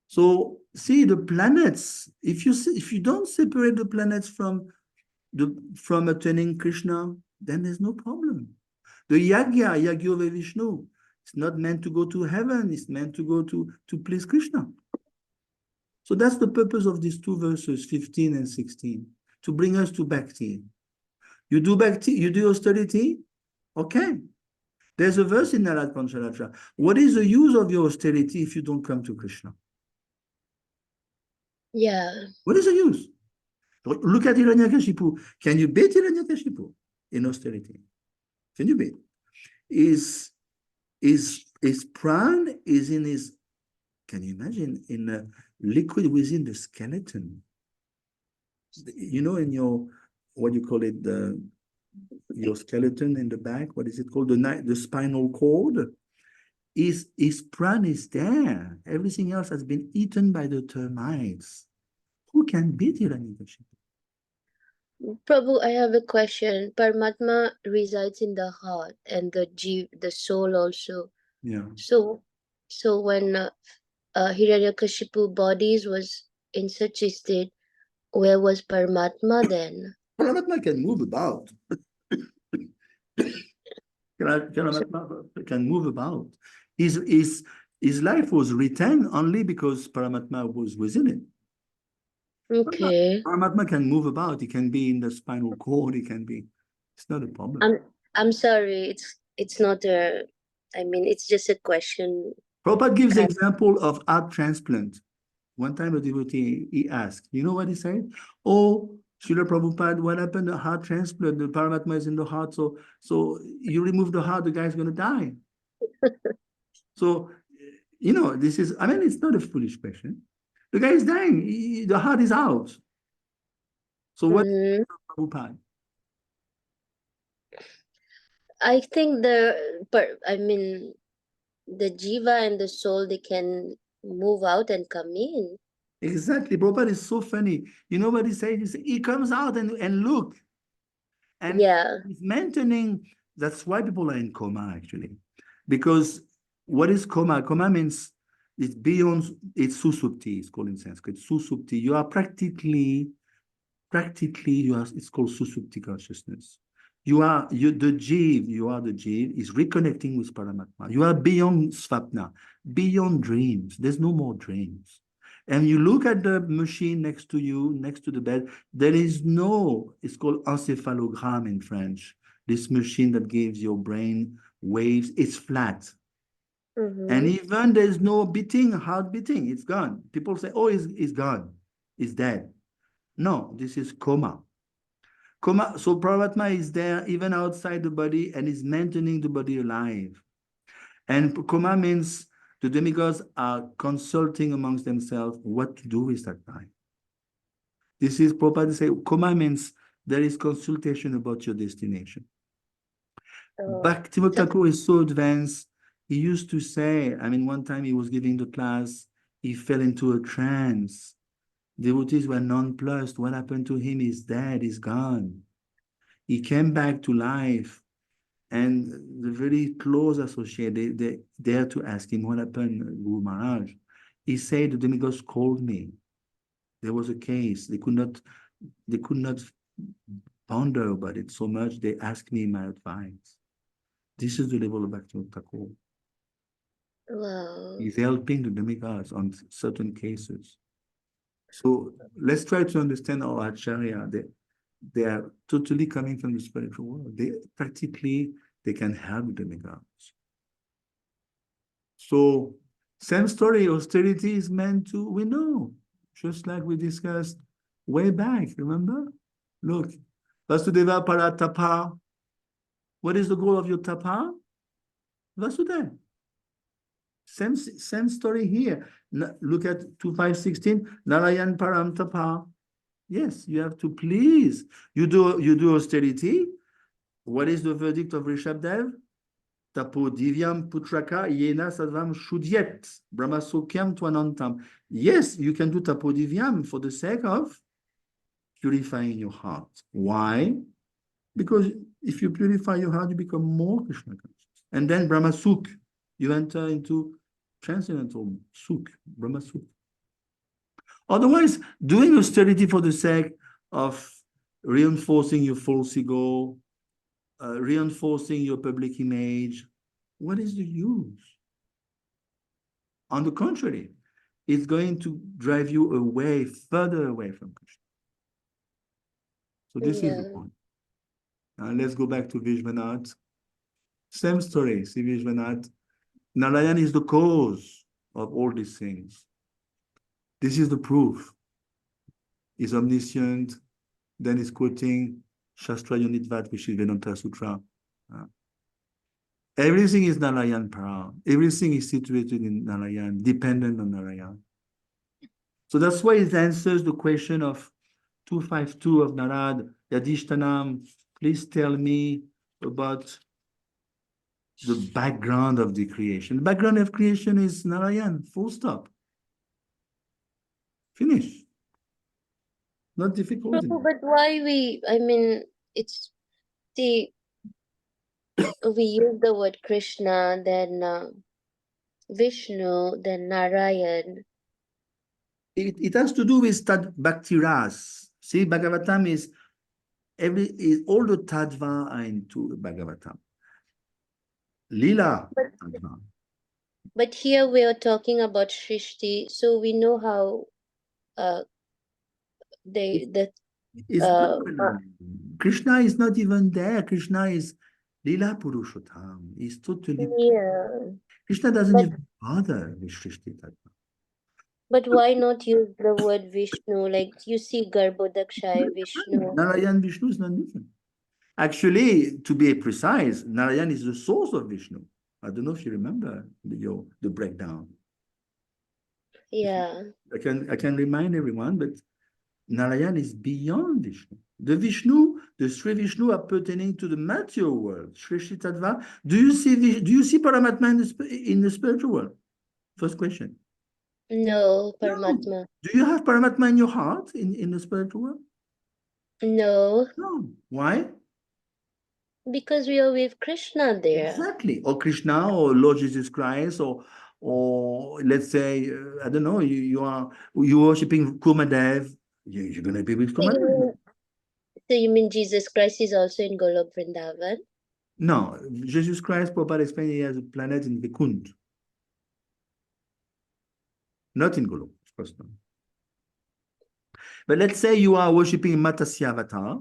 So see the planets, if you don't separate the planets from attaining Krishna, then there's no problem. The Yagya Vishnu, it's not meant to go to heaven, it's meant to go to please Krishna. So that's the purpose of these two verses, 15 and 16, to bring us to Bhakti. You do Bhakti, you do austerity, okay. There's a verse in Narad Pancharatra. What is the use of your austerity if you don't come to Krishna? Yeah. What is the use? Look at Hiranyakashipu. Can you beat Hiranyakashipu in austerity? Can you beat? His pran is in his, can you imagine, in a liquid within the skeleton? You know, in your, what you call it, your skeleton in the back, what is it called? The spinal cord. His pran is there. Everything else has been eaten by the termites. Who can beat Hiranyakashipu? Prabhu, I have a question. Paramatma resides in the heart and the soul also. Yeah. So when Hiranyakashipu bodies was in such a state, where was Paramatma then? Paramatma can move about. Paramatma can move about. His life was retained only because Paramatma was within it. Okay. Paramatma can move about. He can be in the spinal cord. He can be. It's not a problem. I'm sorry. It's not a. I mean, it's just a question. Prabhupada gives the example of heart transplant. One time a devotee, he asked, you know what he said? Oh, Srila Prabhupada, what happened to heart transplant? The Paramatma is in the heart, so you remove the heart, the guy's going to die. So, you know, this is, I mean, it's not a foolish question. The guy is dying. The heart is out. So what is Prabhupada? I think I mean, the jiva and the soul, they can move out and come in. Exactly. Prabhupada is so funny. You know what he says? He comes out and look. And Yeah. he's maintaining, that's why people are in coma, actually. Because what is coma? Coma means it's beyond, it's susupti, it's called in Sanskrit. Susupti. You are practically, it's called susupti consciousness. You are the jiv is reconnecting with Paramatma. You are beyond svapna, beyond dreams. There's no more dreams. And you look at the machine next to you, next to the bed, there is no, it's called encephalogram in French. This machine that gives your brain waves, it's flat. And even there's no beating, heart beating, it's gone. People say, oh, it's gone, it's dead. No, this is coma. Coma, so Paramatma is there even outside the body and is maintaining the body alive. And coma means the demigods are consulting amongst themselves what to do with that time. This is Prabhupada say, coma means there is consultation about your destination. Bhaktivinoda Thakur is so advanced. He used to say, I mean, one time he was giving the class, he fell into a trance. Devotees were nonplussed. What happened to him? He's dead, he's gone. He came back to life. And the very close associate, they dare to ask him what happened, Guru Maharaj. He said, the demigods called me. There was a case. They could not ponder about it so much. They asked me my advice. This is the level of Bhaktivinoda Thakur. Wow. He's helping the demigods on certain cases. So let's try to understand our Acharya. They are totally coming from the spiritual world. They can help the demigods. So same story, austerity is meant to, we know, just like we discussed way back, remember? Look, Vasudeva para tapa. What is the goal of your tapa? Vasudeva. Same story here. Look at 2.5.16, Narayan param tapa. Yes, you have to please. You do austerity. What is the verdict of Rishabdev? Tapo divyam putraka yena sadvam shudyet brahmasokyam twanantam. Yes, you can do tapo divyam for the sake of purifying your heart. Why? Because if you purify your heart, you become more Krishna conscious. And then Brahma Sukh, you enter into transcendental Sukh, Brahma Sukh. Otherwise, doing austerity for the sake of reinforcing your false ego, reinforcing your public image, what is the use? On the contrary, it's going to drive you away, further away from Krishna. So this is the point. Now let's go back to Vishwanath. Same story, see Vishwanath. Narayan is the cause of all these things. This is the proof. He's omniscient, then he's quoting Shastra Yonitvat, which is Vedanta Sutra. Everything is Narayan Para. Everything is situated in Narayan, dependent on Narayan. So that's why it answers the question of 252 of Narad, Yadishtanam, please tell me about the background of the creation. The background of creation is Narayan, full stop. Finish. Not difficult. Prabhu, but why it's the we use the word Krishna, then Vishnu, then Narayan. It has to do with Tad Bhakti Ras. See, Bhagavatam is all the Tadva are into Bhagavatam. Lila. But here we are talking about Shrishti, so we know how Krishna is not even there. Krishna is Lila Purushottam. He's totally. Yeah. Krishna doesn't even bother with Shrishti Tattva. But why not use the word Vishnu? Like you see Garbhodakshaya Vishnu. Narayan Vishnu is not different. Actually, to be precise, Narayan is the source of Vishnu. I don't know if you remember the breakdown. Yeah. I can remind everyone, but Narayan is beyond Vishnu. The Vishnu the Sri Vishnu are pertaining to the material world. Sri Sri Tattva. Do you see Paramatma in the spiritual world? First question. No, Paramatma. Do you have Paramatma in your heart in the spiritual world? No, No. Why? because we are with Krishna there. Exactly. Or Krishna or Lord Jesus Christ or let's say, I don't know, you're worshipping Kumadev. You're going to be with Kumadev. So you mean Jesus Christ is also in Golok Vrindavan? No, Jesus Christ, Prabhupada explained he has a planet in Vaikuntha. Not in Golok, of course not. But let's say you are worshipping Matsya Avatar,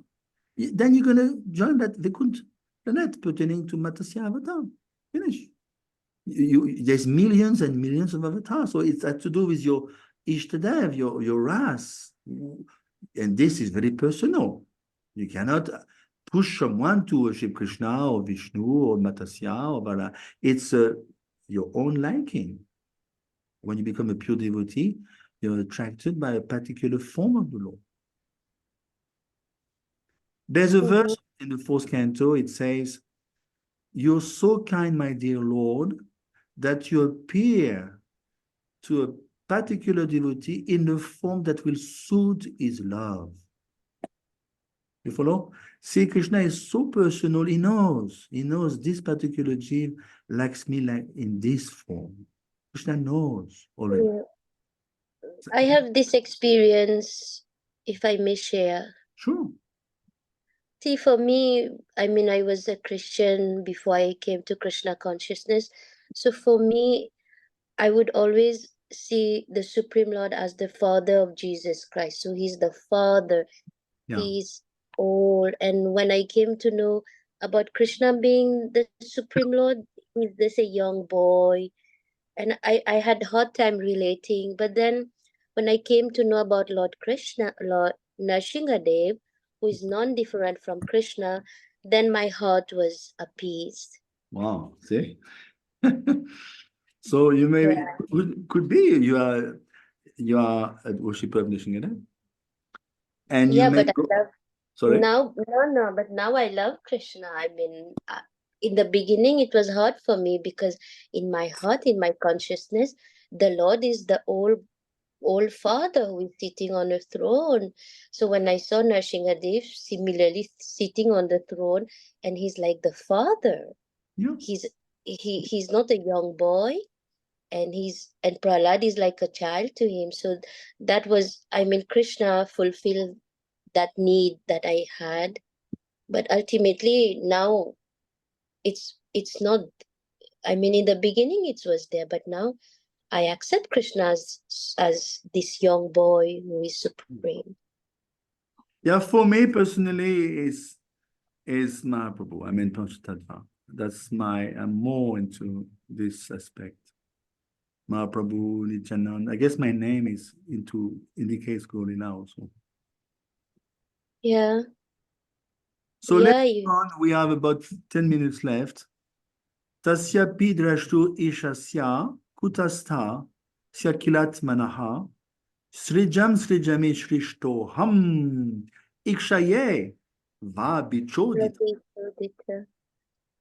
then you're going to join that Vaikuntha planet pertaining to Matsya Avatar. Finish. There's millions and millions of avatars, so it's to do with your Ishtadev, your Ras. And this is very personal. You cannot push someone to worship Krishna or Vishnu or Matsya or Vara. It's your own liking. When you become a pure devotee, you're attracted by a particular form of the Lord. There's a verse in the 4th canto, it says, "You're so kind, my dear Lord, that you appear to a particular devotee in the form that will suit his love." You follow? See, Krishna is so personal, he knows this particular Jeev likes me like in this form. Krishna knows already. Yeah. I have this experience, if I may share. Sure. See, for me, I mean, I was a Christian before I came to Krishna consciousness. So for me, I would always see the Supreme Lord as the Father of Jesus Christ. So he's the Father. Yeah. He's old. And when I came to know about Krishna being the Supreme Lord, he's just a young boy. And I had hard time relating. But then when I came to know about Lord Krishna, Lord Nrsimhadev, who is non-different from Krishna, then my heart was appeased. Wow. See? So you may could be you are a worshipper of Nrsimhadev. And you Yeah, may but go, I love sorry? but now I love Krishna. I mean, in the beginning, it was hard for me because in my heart, in my consciousness, the Lord is the old father who is sitting on a throne. So when I saw Nrsimhadev similarly sitting on the throne, and he's like the father, Yeah. he's not a young boy, and Prahlad is like a child to him. So that was, I mean, Krishna fulfilled that need that I had. But ultimately now it's not, I mean, in the beginning it was there, but now I accept Krishna as this young boy who is supreme. Yeah, for me personally is Mahaprabhu. I mean Panchatattva. I'm more into this aspect. Mahaprabhu, Nityanand. I guess my name is indicates Gaurila also. Yeah. So Yeah, let's go on. We have about 10 minutes left. Tasya pi drashtu ishasya kutastha syakilat manaha srijam srijami shrishto ham ikshaye va bichodit.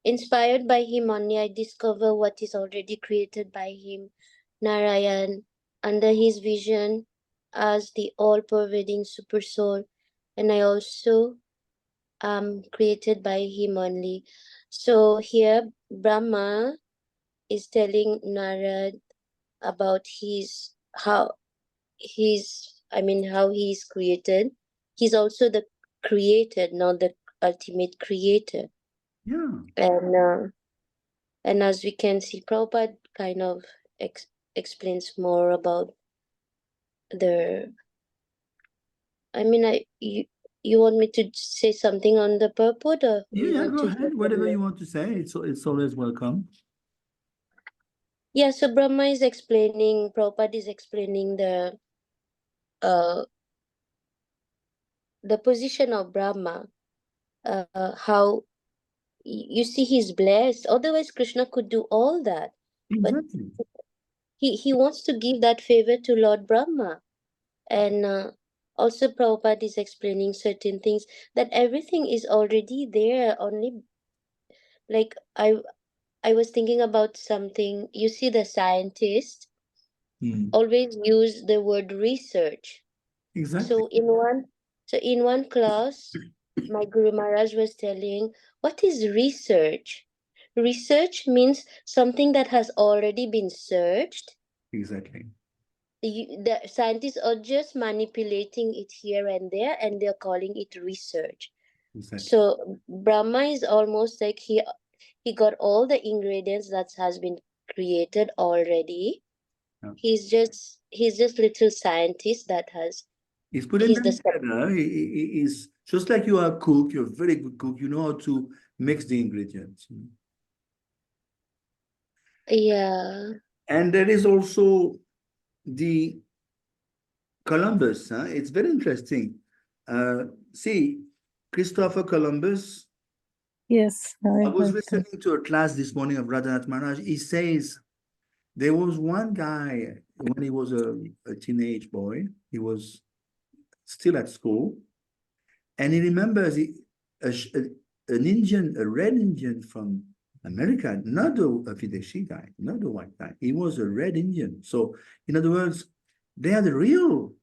inspired by him only, I discover what is already created by him, Narayan, under his vision as the all-pervading super soul, and I also am created by him only. So here Brahma is telling Narad about how he is created. He's also the created, not the ultimate creator. Yeah. And as we can see, Prabhupada kind of explains more about you want me to say something on the purport, or you Yeah, want go to ahead. Whatever you want to say, it's always welcome. Yeah, so Prabhupada is explaining the position of Brahma, how you see he's blessed. Otherwise, Krishna could do all that. Exactly. But he wants to give that favor to Lord Brahma. And also Prabhupada is explaining certain things that everything is already there. Only like I was thinking about something. You see, the scientists always use the word research. Exactly. So in one class, my Guru Maharaj was telling, what is research? Research means something that has already been searched. Exactly. The scientists are just manipulating it here and there, and they're calling it research. Exactly. So Brahma is almost like he got all the ingredients that has been created already. Yeah. He's just little scientist that has He's putting he's them the together. He's just like you are a cook, you're a very good cook, you know how to mix the ingredients. yeah. And there is also the Columbus. Huh? It's very interesting. See, Christopher Columbus, Yes, I I was heard that. listening to a class this morning of Radhanath Maharaj. He says there was one guy when he was a teenage boy, he was still at school, and he remembers an Indian, a red Indian from America, not a Videshi guy, not a white guy. He was a red Indian. So, in other words, they are the real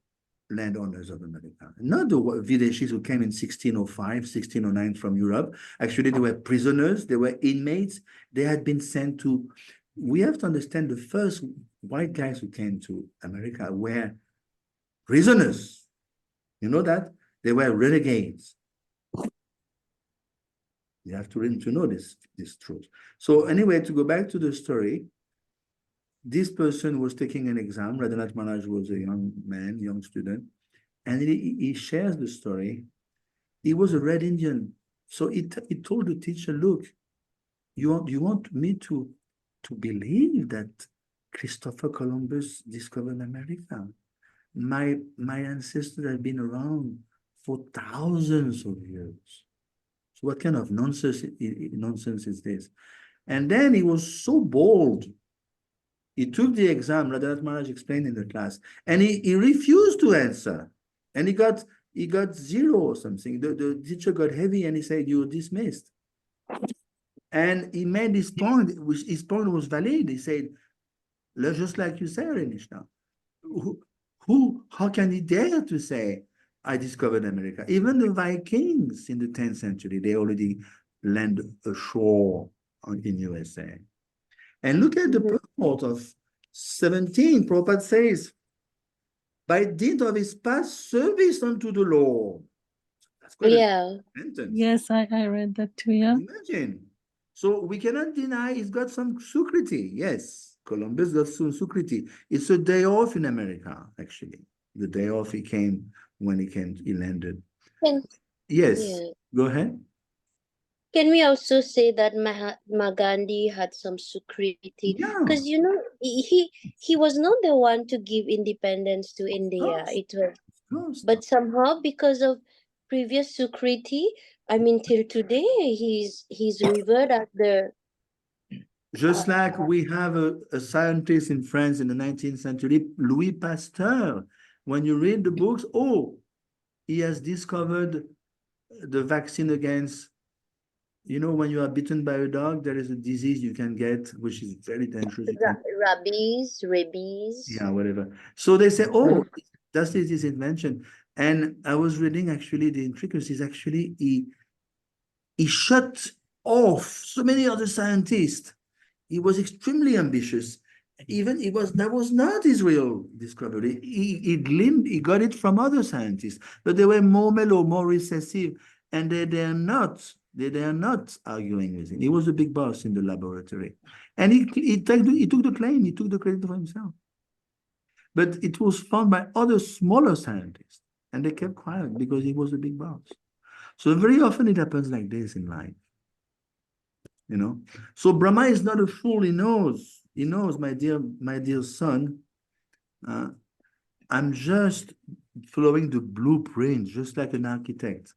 landowners of America, not the Videshis who came in 1605, 1609 from Europe. Actually, they were prisoners, they were inmates. They had been sent to, we have to understand the first white guys who came to America were prisoners. You know that? They were renegades. You have to know this truth. So anyway, to go back to the story, this person was taking an exam. Radhanath Maharaj was a young man, young student, and he shares the story. He was a red Indian. So he told the teacher, look, you want me to believe that Christopher Columbus discovered America? My ancestors have been around for thousands of years. So what kind of nonsense is this? And then he was so bold. He took the exam, Radhanath Maharaj explained in the class, and he refused to answer. And he got 0 or something. The teacher got heavy and he said, you're dismissed. And he made his point, which his point was valid. He said, just like you say, Renishna, how can he dare to say, I discovered America? Even the Vikings in the 10th century, they already landed ashore in USA. And look at the purport of 17. Prabhupada says, by dint of his past service unto the Lord. That's quite a sentence. Yes, I read that too, yeah. Imagine. So we cannot deny he's got some sukriti. Yes, Columbus got some sukriti. It's a day off in America, actually. The day off he landed. Yes, Yeah. go ahead. Can we also say that Mahatma Gandhi had some sukriti? Yeah. Because he was not the one to give independence to India. It was, but somehow because of previous sukriti, I mean till today he's revered as the. Just like we have a scientist in France in the 19th century, Louis Pasteur. When you read the books, he has discovered the vaccine against, when you are bitten by a dog, there is a disease you can get, which is very dangerous. Rabies. Yeah, whatever. So they say, that's his invention. And I was reading actually the intricacies. Actually, he shut off so many other scientists. He was extremely ambitious. Even that was not his real discovery. He got it from other scientists, but they were more mellow, more recessive, and they are not arguing with him. He was a big boss in the laboratory, and he took the claim, he took the credit for himself. But it was found by other smaller scientists, and they kept quiet because he was a big boss. So very often it happens like this in life. So Brahma is not a fool. He knows, my dear son, I'm just following the blueprint, just like an architect.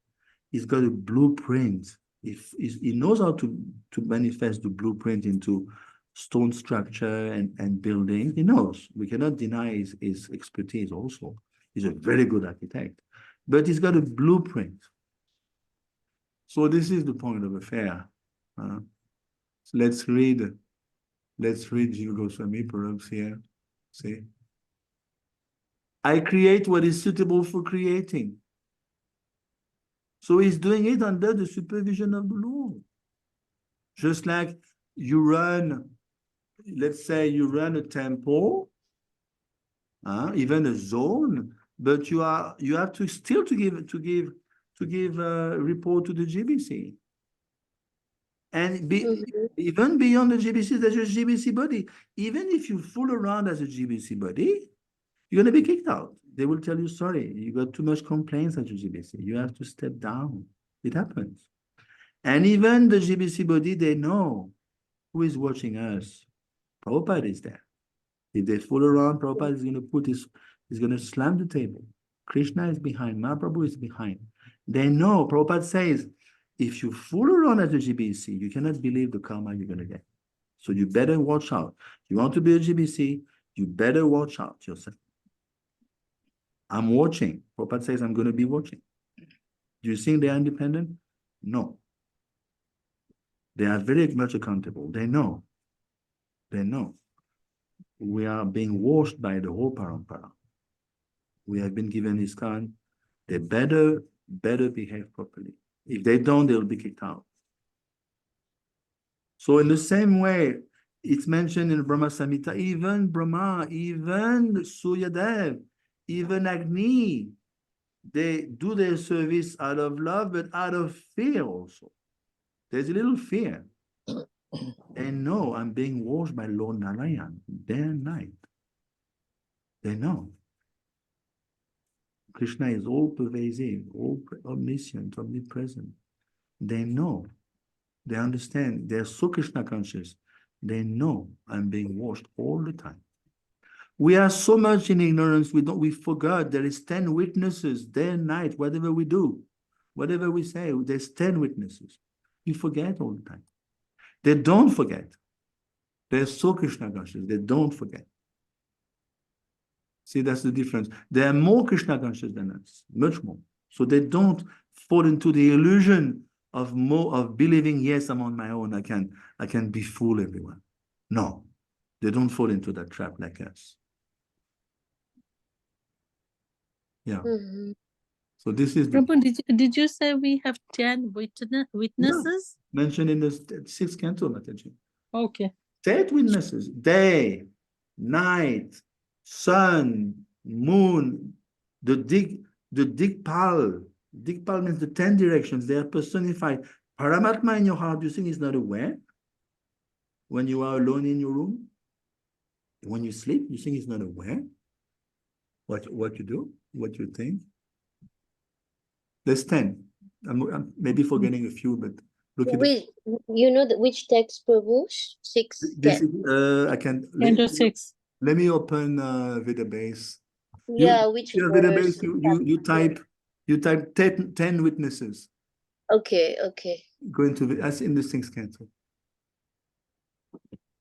He's got a blueprint. He knows how to manifest the blueprint into stone structure and building. He knows. We cannot deny his expertise also. He's a very good architect. but he's got a blueprint. So this is the point of affair. So let's read Jiva Goswami perhaps here. See, I create what is suitable for creating. So he's doing it under the supervision of the Lord. Just like you run, let's say you run a temple, even a zone, but you have to still to give a report to the GBC. And even beyond the GBC, there's a GBC body. Even if you fool around as a GBC body, you're going to be kicked out. They will tell you, sorry, you got too much complaints at your GBC. You have to step down. It happens. And even the GBC body, they know who is watching us. Prabhupada is there. If they fool around, Prabhupada is going to he's going to slam the table. Krishna is behind. Mahaprabhu is behind. They know. Prabhupada says, if you fool around at the GBC, you cannot believe the karma you're going to get. So you better watch out. You want to be a GBC, you better watch out yourself. I'm watching. Prabhupada says, I'm going to be watching. Do you think they are independent? No. They are very much accountable. They know. They know. We are being washed by the whole parampara. We have been given this kind. They better behave properly. If they don't, they'll be kicked out. So in the same way, it's mentioned in Brahma Samhita, even Brahma, even Suryadev, even Agni, they do their service out of love, but out of fear also. There's a little fear. And no, I'm being washed by Lord Narayan day and night. They know. Krishna is all pervasive, all omniscient, omnipresent. They know. They understand. They're so Krishna conscious. They know I'm being washed all the time. We are so much in ignorance, we forgot there is 10 witnesses day and night, whatever we do, whatever we say, there's 10 witnesses. We forget all the time. They don't forget. They're so Krishna conscious, they don't forget. See, that's the difference. They are more Krishna conscious than us, much more. So they don't fall into the illusion of believing, yes, I'm on my own, I can befool everyone. No, they don't fall into that trap like us. Yeah. So this is Prabhu, did you say we have 10 witnesses? mentioned in the 6th canto, Mataji. Okay. 10 witnesses, day, night, sun, moon, the Dikpal. Dikpal means the 10 directions. They are personified. Paramatma in your heart, you think is not aware? When you are alone in your room? When you sleep, you think he's not aware? What you do? What you think? There's 10. I'm maybe forgetting a few, but look at it. You know which text, Prabhu? 6. This is, I can Canto 6. let me open Vedabase. Yeah, which verse? Vedabase, you type 10 witnesses. Okay. Go into that's in the 6th canto.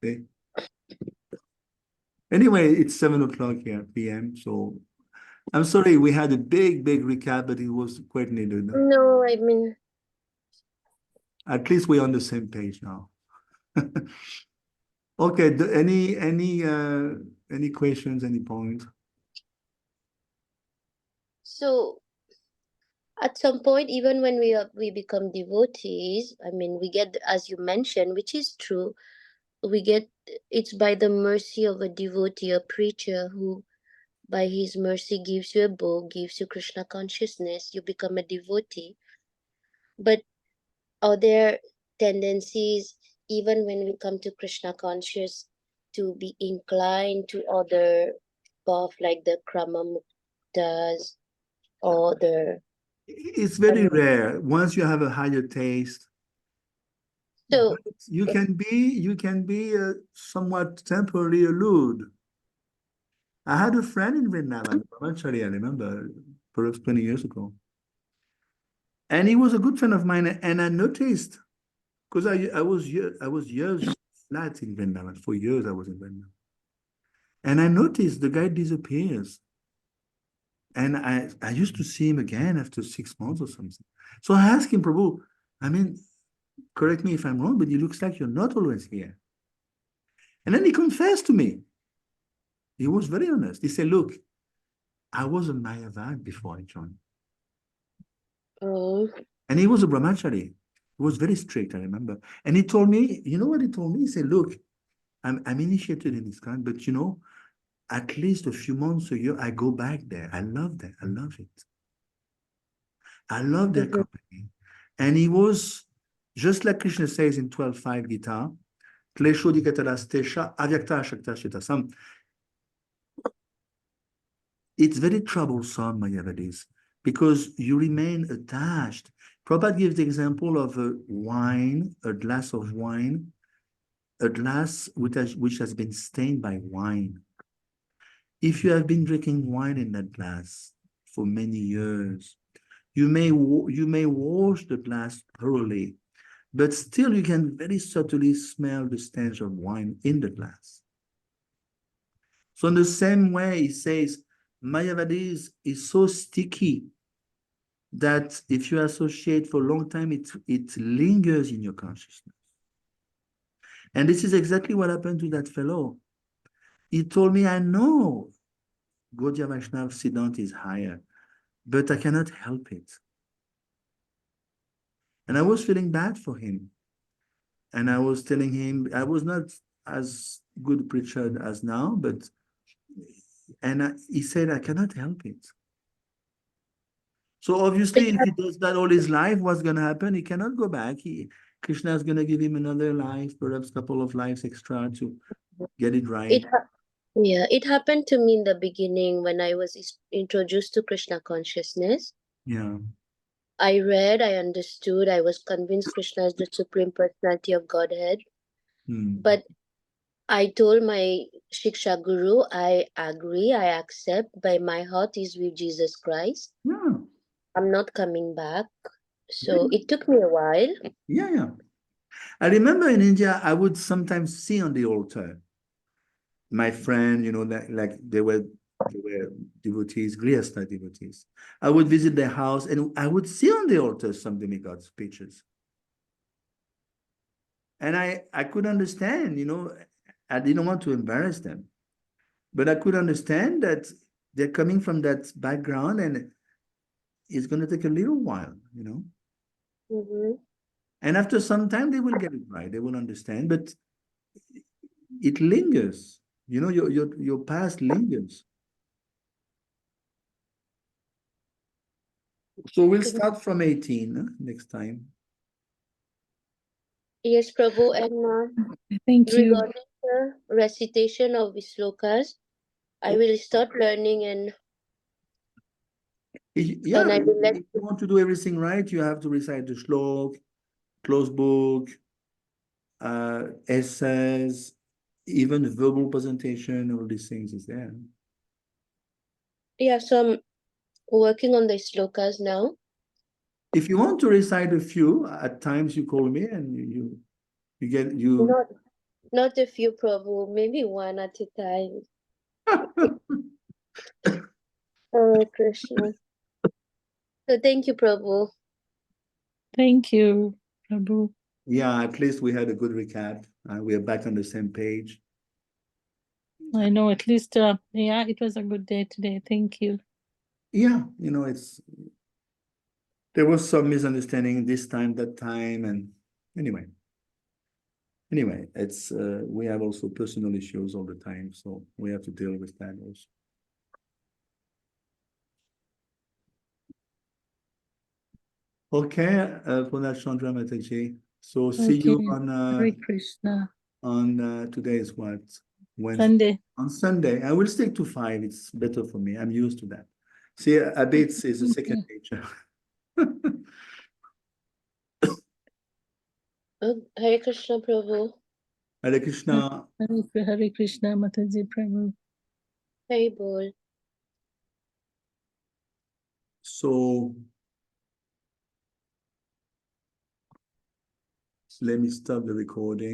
Okay. Anyway, it's 7 o'clock here PM. So I'm sorry we had a big recap, but it was quite needed. No, I mean, at least we're on the same page now. Okay, any questions, any point? so at some point, even when we become devotees, I mean, we get, as you mentioned, which is true, it's by the mercy of a devotee, a preacher who by his mercy gives you a book, gives you Krishna consciousness, you become a devotee. But are there tendencies, even when we come to Krishna conscious, to be inclined to other path like the Kramamuktas or the... It's very rare. Once you have a higher taste, So you can be somewhat temporarily allured. I had a friend in Vietnam, actually, I remember, perhaps 20 years ago. And he was a good friend of mine, and I noticed, because I was years flat in Vietnam, for years I was in Vietnam. And I noticed the guy disappears. And I used to see him again after 6 months or something. So I asked him, Prabhu, I mean, correct me if I'm wrong, but it looks like you're not always here. And then he confessed to me. He was very honest. He said, look, I was a Mayavad before I joined. Oh, And he was a brahmachari. He was very strict, I remember. And he told me, you know what he told me? He said, look, I'm initiated in ISKCON, but you know, at least a few months a year, I go back there. I love that. I love it. I love their Mhm. company. And he was, just like Krishna says in 12.5 Gita, Klesho dikatadastesha avyakta shakta shitasam. It's very troublesome, Mayavadis, because you remain attached. Prabhupada gives the example of a wine, a glass of wine, a glass which has been stained by wine. If you have been drinking wine in that glass for many years, you may wash the glass thoroughly, but still you can very subtly smell the stench of wine in the glass. So in the same way, he says, Mayavadis is so sticky that if you associate for a long time, it lingers in your consciousness. And this is exactly what happened to that fellow. He told me, I know Gaudiya Vaishnava Siddhant is higher, but I cannot help it. And I was feeling bad for him. And I was telling him, I was not as good preacher as now, but, he said, I cannot help it. So obviously, if he does that all his life, what's going to happen? He cannot go back. Krishna is going to give him another life, perhaps a couple of lives extra to get it right. Yeah, it happened to me in the beginning when I was introduced to Krishna consciousness. Yeah. I read, I understood, I was convinced Krishna is the Supreme Personality of Godhead. But I told my Shiksha Guru, I agree, I accept, but my heart is with Jesus Christ. Yeah. I'm not coming back. So it took me a while. Yeah. I remember in India, I would sometimes see on the altar my friend, you know, that like they were devotees, Grihastha devotees. I would visit their house and I would see on the altar some demigods' pictures. And I could understand, you know, I didn't want to embarrass them, but I could understand that they're coming from that background and it's going to take a little while, you know. Mm-hmm. And after some time, they will get it right. They will understand, but it lingers. You know, your past lingers. So we'll start from 18 next time. Yes, Prabhu, and Thank you. regarding the recitation of Vislokas, I will start learning and Yeah, I will let if you want to do everything right, you have to recite the shlok, close book, essays, even verbal presentation, all these things is there. yeah, so I'm working on the slokas now. If you want to recite a few, at times you call me and you get you. Not a few, Prabhu, maybe one at a time. Oh, Krishna. So thank you, Prabhu. Thank you, Prabhu. Yeah, at least we had a good recap. We are back on the same page. I know at least, yeah, it was a good day today. Thank you. Yeah, you know, there was some misunderstanding this time, that time, and anyway, it's we have also personal issues all the time, so we have to deal with that also. Okay, Purnal Chandra Mataji. So see you Okay. Hare Krishna. on today is what? Wednesday. Sunday. On Sunday. I will stick to 5. It's better for me. I'm used to that. See, Abits is a second nature. Oh, Hare Krishna, Prabhu. Hare Krishna. Hare Krishna, Mataji Prabhu. Hare Bol. So let me stop the recording.